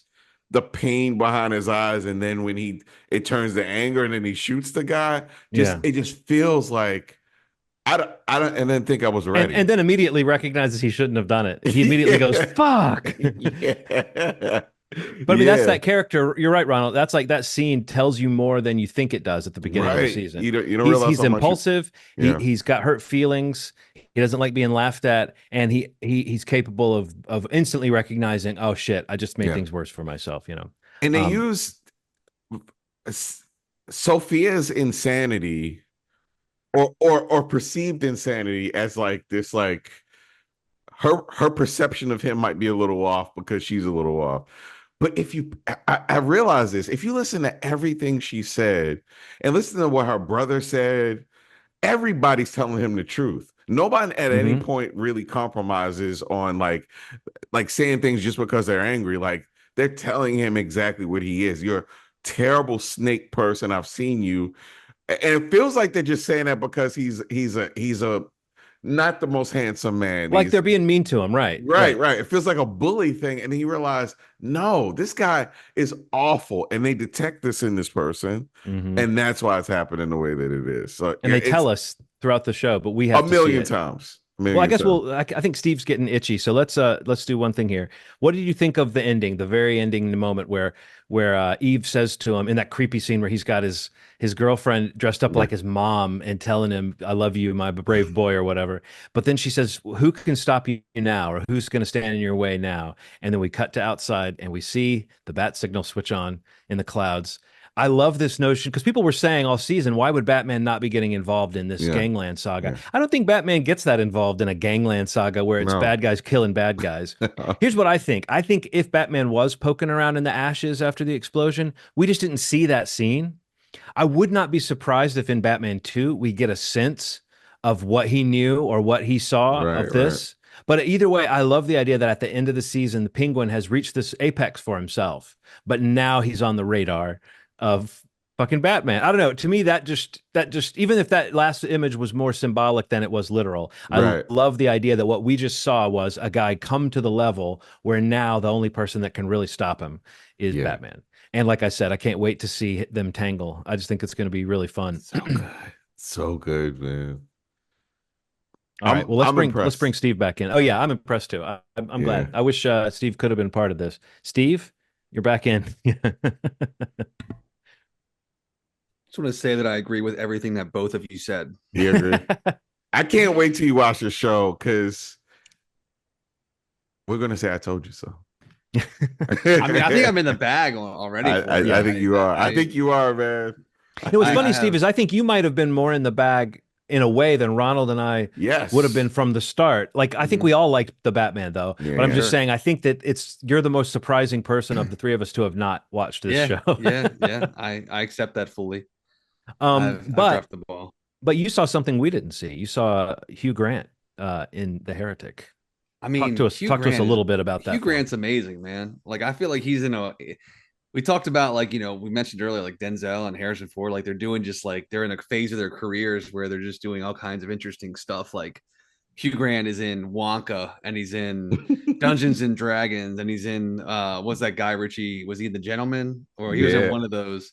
the pain behind his eyes, and then when it turns to anger and then he shoots the guy, it just feels like I don't and then think I was ready. And then immediately recognizes he shouldn't have done it. He immediately goes, fuck. But I mean, that's that character. You're right, Ronald. That's like that scene tells you more than you think it does at the beginning of the season. You don't realize he's impulsive. He's got hurt feelings. He doesn't like being laughed at, and he's capable of instantly recognizing, oh shit, I just made things worse for myself. And they use Sophia's insanity or perceived insanity as like this, like her perception of him might be a little off because she's a little off. But I realize this, if you listen to everything she said and listen to what her brother said, everybody's telling him the truth. Nobody at any point really compromises on like saying things just because they're angry. Like they're telling him exactly what he is. You're a terrible snake person. I've seen you. And it feels like they're just saying that because he's a not the most handsome man. Like they're being mean to him, right? Right. It feels like a bully thing. And he realized, no, this guy is awful. And they detect this in this person. And that's why it's happening the way that it is. So, and they tell us throughout the show, but we have a million times. Well, I guess I think Steve's getting itchy. So let's do one thing here. What did you think of the ending, the very ending, the moment where Eve says to him in that creepy scene where he's got his girlfriend dressed up like his mom and telling him, I love you, my brave boy, or whatever. But then she says, who can stop you now? Or who's going to stand in your way now? And then we cut to outside and we see the bat signal switch on in the clouds. I love this notion because people were saying all season, why would Batman not be getting involved in this gangland saga? I don't think Batman gets that involved in a gangland saga where it's bad guys killing bad guys. Here's what I think. I think if Batman was poking around in the ashes after the explosion, we just didn't see that scene. I would not be surprised if in Batman 2 we get a sense of what he knew or what he saw of this. But either way, I love the idea that at the end of the season, the Penguin has reached this apex for himself, but now he's on the radar of fucking Batman. I don't know. To me, that just even if that last image was more symbolic than it was literal, I love the idea that what we just saw was a guy come to the level where now the only person that can really stop him is Batman. And like I said, I can't wait to see them tangle. I just think it's going to be really fun. So good, man. All right. Well, let's bring Steve back in. Oh yeah, I'm impressed too. I'm glad. I wish Steve could have been part of this. Steve, you're back in. Just want to say that I agree with everything that both of you said. You agree? I can't wait till you watch the show because we're gonna say I told you so. I mean, I think I'm in the bag already. I think you are. I think you are, man. What's funny, Steve, is I think you might have been more in the bag in a way than Ronald and I would have been from the start. Like, I think we all liked the Batman, though. But I'm just saying, I think that you're the most surprising person of the three of us to have not watched this show. Yeah. I accept that fully. I've dropped the ball. But you saw something we didn't see. You saw Hugh Grant in The Heretic. I mean, talk to us a little bit about that. Hugh Grant's amazing, man. Like, I feel like he's in a. We talked about, like, we mentioned earlier, like Denzel and Harrison Ford, like they're doing just like they're in a phase of their careers where they're just doing all kinds of interesting stuff. Like Hugh Grant is in Wonka, and he's in Dungeons and Dragons, and he's in what's that guy Richie? Was he in The Gentleman, or he was in one of those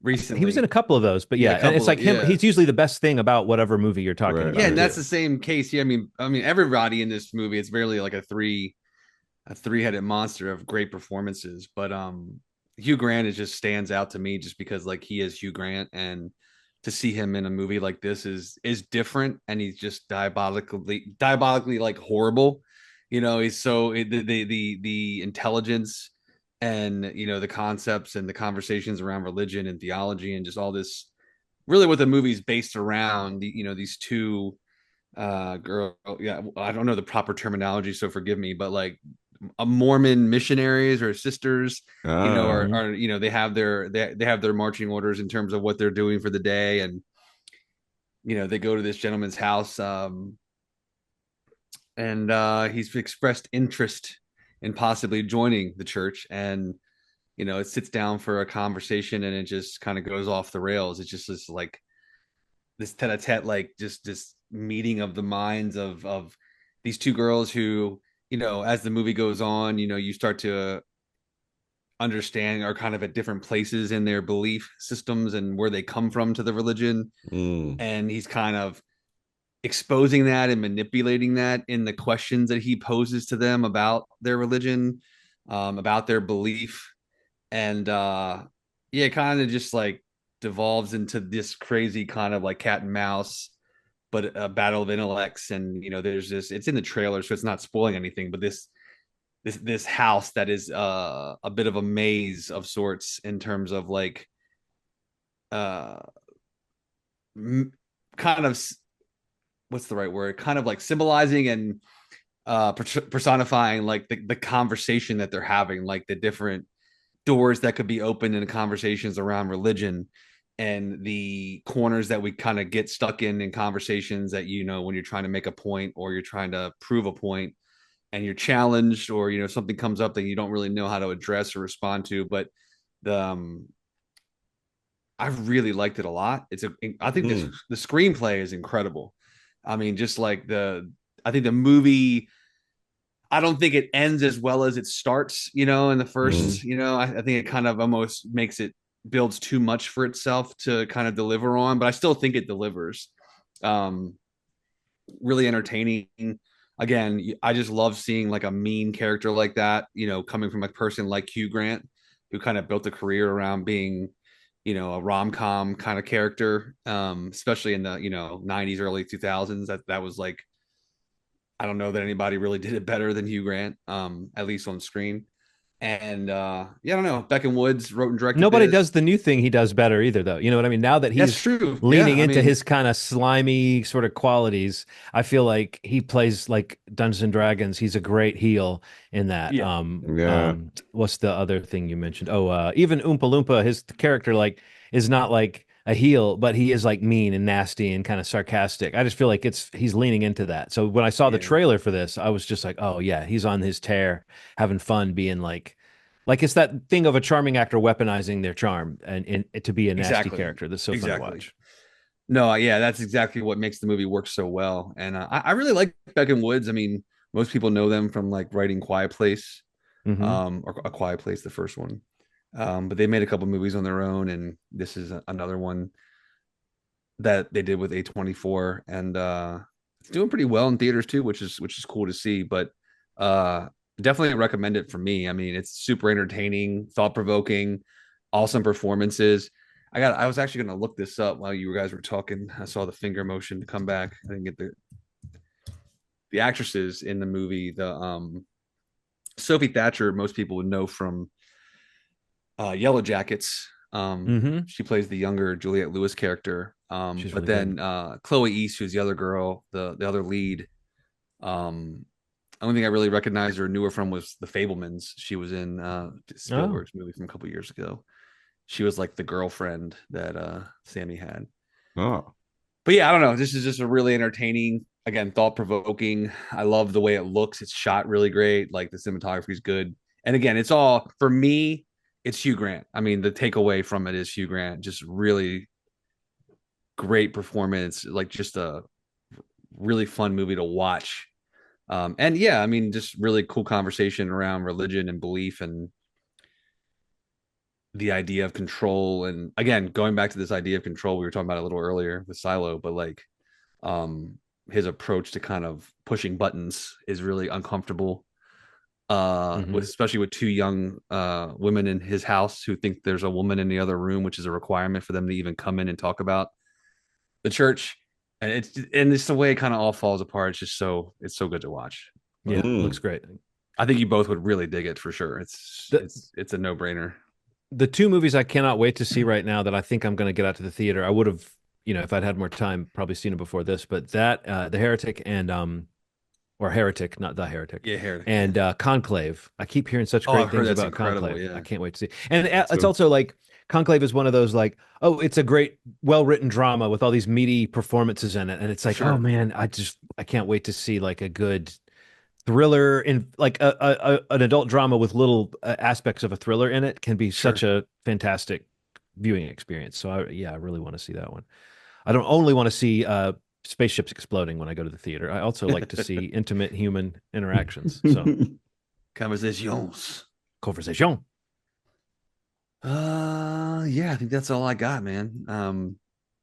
recently? He was in a couple of those, but and it's like him. He's usually the best thing about whatever movie you're talking about. Yeah, and that's the same case here. I mean, everybody in this movie, it's barely like a three-headed monster of great performances, but Hugh Grant just stands out to me just because like he is Hugh Grant, and to see him in a movie like this is different, and he's just diabolically like horrible. He's so the intelligence and the concepts and the conversations around religion and theology and just all this, really what the movie's based around. These two girl, I don't know the proper terminology, so forgive me, but like a Mormon missionaries or sisters, are they have their marching orders in terms of what they're doing for the day, and they go to this gentleman's house, and he's expressed interest in possibly joining the church, and it sits down for a conversation, and it just kind of goes off the rails. It's just this like this tete-a-tete, like just this meeting of the minds of these two girls who, as the movie goes on, you start to understand are kind of at different places in their belief systems and where they come from to the religion. And he's kind of exposing that and manipulating that in the questions that he poses to them about their religion, about their belief. And it kind of just like devolves into this crazy kind of like cat and mouse, but a battle of intellects. And there's this, it's in the trailer, so it's not spoiling anything, but this house that is a bit of a maze of sorts in terms of like kind of, what's the right word, kind of like symbolizing and personifying like the conversation that they're having, like the different doors that could be opened in conversations around religion, and the corners that we kind of get stuck in conversations that, when you're trying to make a point or you're trying to prove a point and you're challenged, or, something comes up that you don't really know how to address or respond to. But I really liked it a lot. I think the screenplay is incredible. I mean, just like I think the movie, I don't think it ends as well as it starts, in the first, I think it kind of almost builds too much for itself to kind of deliver on, but I still think it delivers. Really entertaining. Again, I just love seeing like a mean character like that, coming from a person like Hugh Grant, who kind of built a career around being, a rom-com kind of character, especially in the, 90s, early 2000s. That was like, I don't know that anybody really did it better than Hugh Grant, at least on screen. And I don't know. Beckham Woods wrote and directed. Nobody does the new thing he does better either, though. You know what I mean? Now that he's leaning into his kind of slimy sort of qualities, I feel like he plays like Dungeons and Dragons. He's a great heel in that. What's the other thing you mentioned? Even Oompa Loompa, his character like is not like a heel, but he is like mean and nasty and kind of sarcastic. I just feel like he's leaning into that. So when I saw the trailer for this, I was just like, oh yeah, he's on his tear, having fun, being like it's that thing of a charming actor weaponizing their charm and to be a nasty character. That's so fun to watch. No, that's exactly what makes the movie work so well. And I really like Beckham Woods. I mean, most people know them from like writing Quiet Place, or A Quiet Place, the first one. But they made a couple movies on their own, and this is another one that they did with A24, and it's doing pretty well in theaters too, which is cool to see. But definitely recommend it for me. I mean, it's super entertaining, thought-provoking, awesome performances. I was actually going to look this up while you guys were talking. I saw the finger motion to come back. I didn't get the actresses in the movie. The Sophie Thatcher, most people would know from Yellow Jackets. She plays the younger Juliette Lewis character. She's But really then Chloe East, who's the other girl, the other lead. Only thing I really recognized or knew her from was The Fabelmans. She was in Spielberg's movie from a couple years ago. She was like the girlfriend that Sammy had. Oh. But yeah, I don't know. This is just a really entertaining, again, thought-provoking. I love the way it looks. It's shot really great. Like the cinematography is good. And again, it's all, for me, it's Hugh Grant. I mean, the takeaway from it is Hugh Grant. Just really great performance. Like just a really fun movie to watch. And yeah, I mean, just really cool conversation around religion and belief and the idea of control. And again, going back to this idea of control, we were talking about it a little earlier with Silo, but like his approach to kind of pushing buttons is really uncomfortable. Especially with two young women in his house who think there's a woman in the other room, which is a requirement for them to even come in and talk about the church. And it's the way it kind of all falls apart. It's just it's so good to watch. Yeah, it looks great. I think you both would really dig it for sure. It's a no-brainer. The two movies I cannot wait to see right now that I think I'm going to get out to the theater. I would have, if I'd had more time, probably seen it before this. But that The Heretic and or Heretic, not The Heretic. Yeah, Heretic. And Conclave. I keep hearing such great things about Conclave. Yeah. I can't wait to see. And it's also like Conclave is one of those like, oh, it's a great, well-written drama with all these meaty performances in it. And it's like, oh man, I can't wait to see like a good thriller in like an adult drama with little aspects of a thriller in it can be such a fantastic viewing experience. So I really want to see that one. I don't only want to see spaceships exploding when I go to the theater. I also like to see intimate human interactions. So conversations. Yeah, I think that's all I got, man.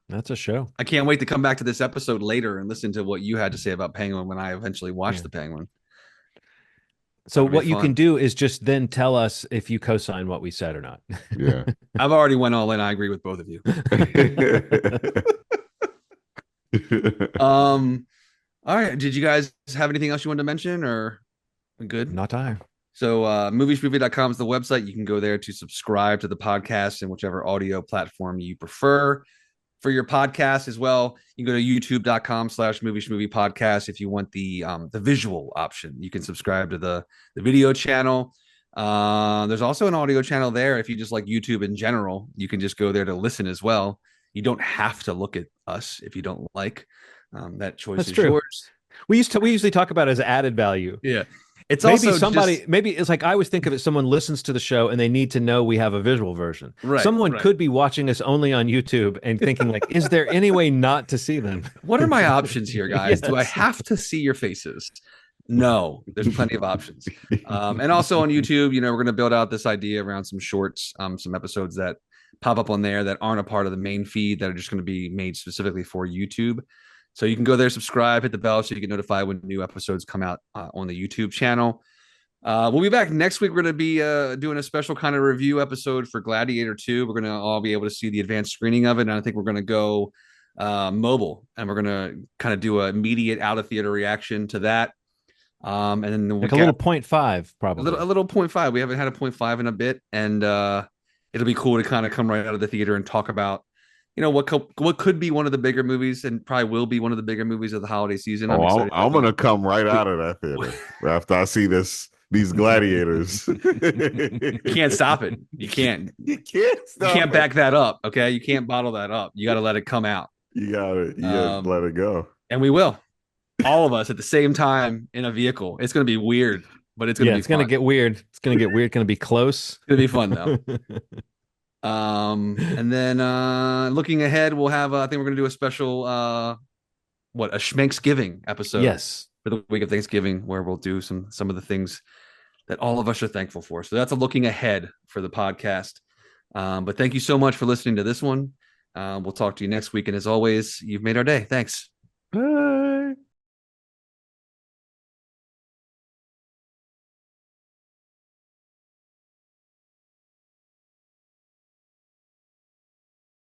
That's a show. I can't wait to come back to this episode later and listen to what you had to say about Penguin when I eventually watch the Penguin. So what you can do is just then tell us if you co-sign what we said or not. Yeah. I've already went all in. I agree with both of you. All right. Did you guys have anything else you wanted to mention or good? Not I. So movieshmovie.com is the website. You can go there to subscribe to the podcast in whichever audio platform you prefer. For your podcast as well, you can go to youtube.com/Movie Schmovie Podcast if you want the visual option. You can subscribe to the video channel. There's also an audio channel there. If you just like YouTube in general, you can just go there to listen as well. You don't have to look at us if you don't like. That choice is yours. We usually talk about it as added value. Yeah. It's maybe also maybe it's like I always think of it, someone listens to the show and they need to know we have a visual version. Right. Someone could be watching us only on YouTube and thinking like, is there any way not to see them? What are my options here, guys? Yes. Do I have to see your faces? No, there's plenty of options. And also on YouTube, we're going to build out this idea around some shorts, some episodes that pop up on there that aren't a part of the main feed that are just going to be made specifically for YouTube. So you can go there, subscribe, hit the bell so you get notified when new episodes come out on the YouTube channel. We'll be back next week. We're going to be doing a special kind of review episode for Gladiator 2. We're going to all be able to see the advanced screening of it. And I think we're going to go mobile and we're going to kind of do an immediate out of theater reaction to that. And then we'll like a little 0.5, probably. A little 0.5. We haven't had a 0.5 in a bit. And it'll be cool to kind of come right out of the theater and talk about what could be one of the bigger movies and probably will be one of the bigger movies of the holiday season. I'm going to come right out of that theater after I see these gladiators. You can't stop it. You can't. You can't back that up. Okay. You can't bottle that up. You got to let it come out. You got to let it go. And we will. All of us at the same time in a vehicle. It's going to be weird, but it's going to be fun. It's going to get weird. It's going to get weird. It's going to be close. It's going to be fun though. And then looking ahead, we'll have I think we're gonna do a special a Schmanksgiving episode. Yes, for the week of Thanksgiving, where we'll do some of the things that all of us are thankful for. So that's a looking ahead for the podcast. But thank you so much for listening to this one. We'll talk to you next week, and as always, you've made our day. Thanks.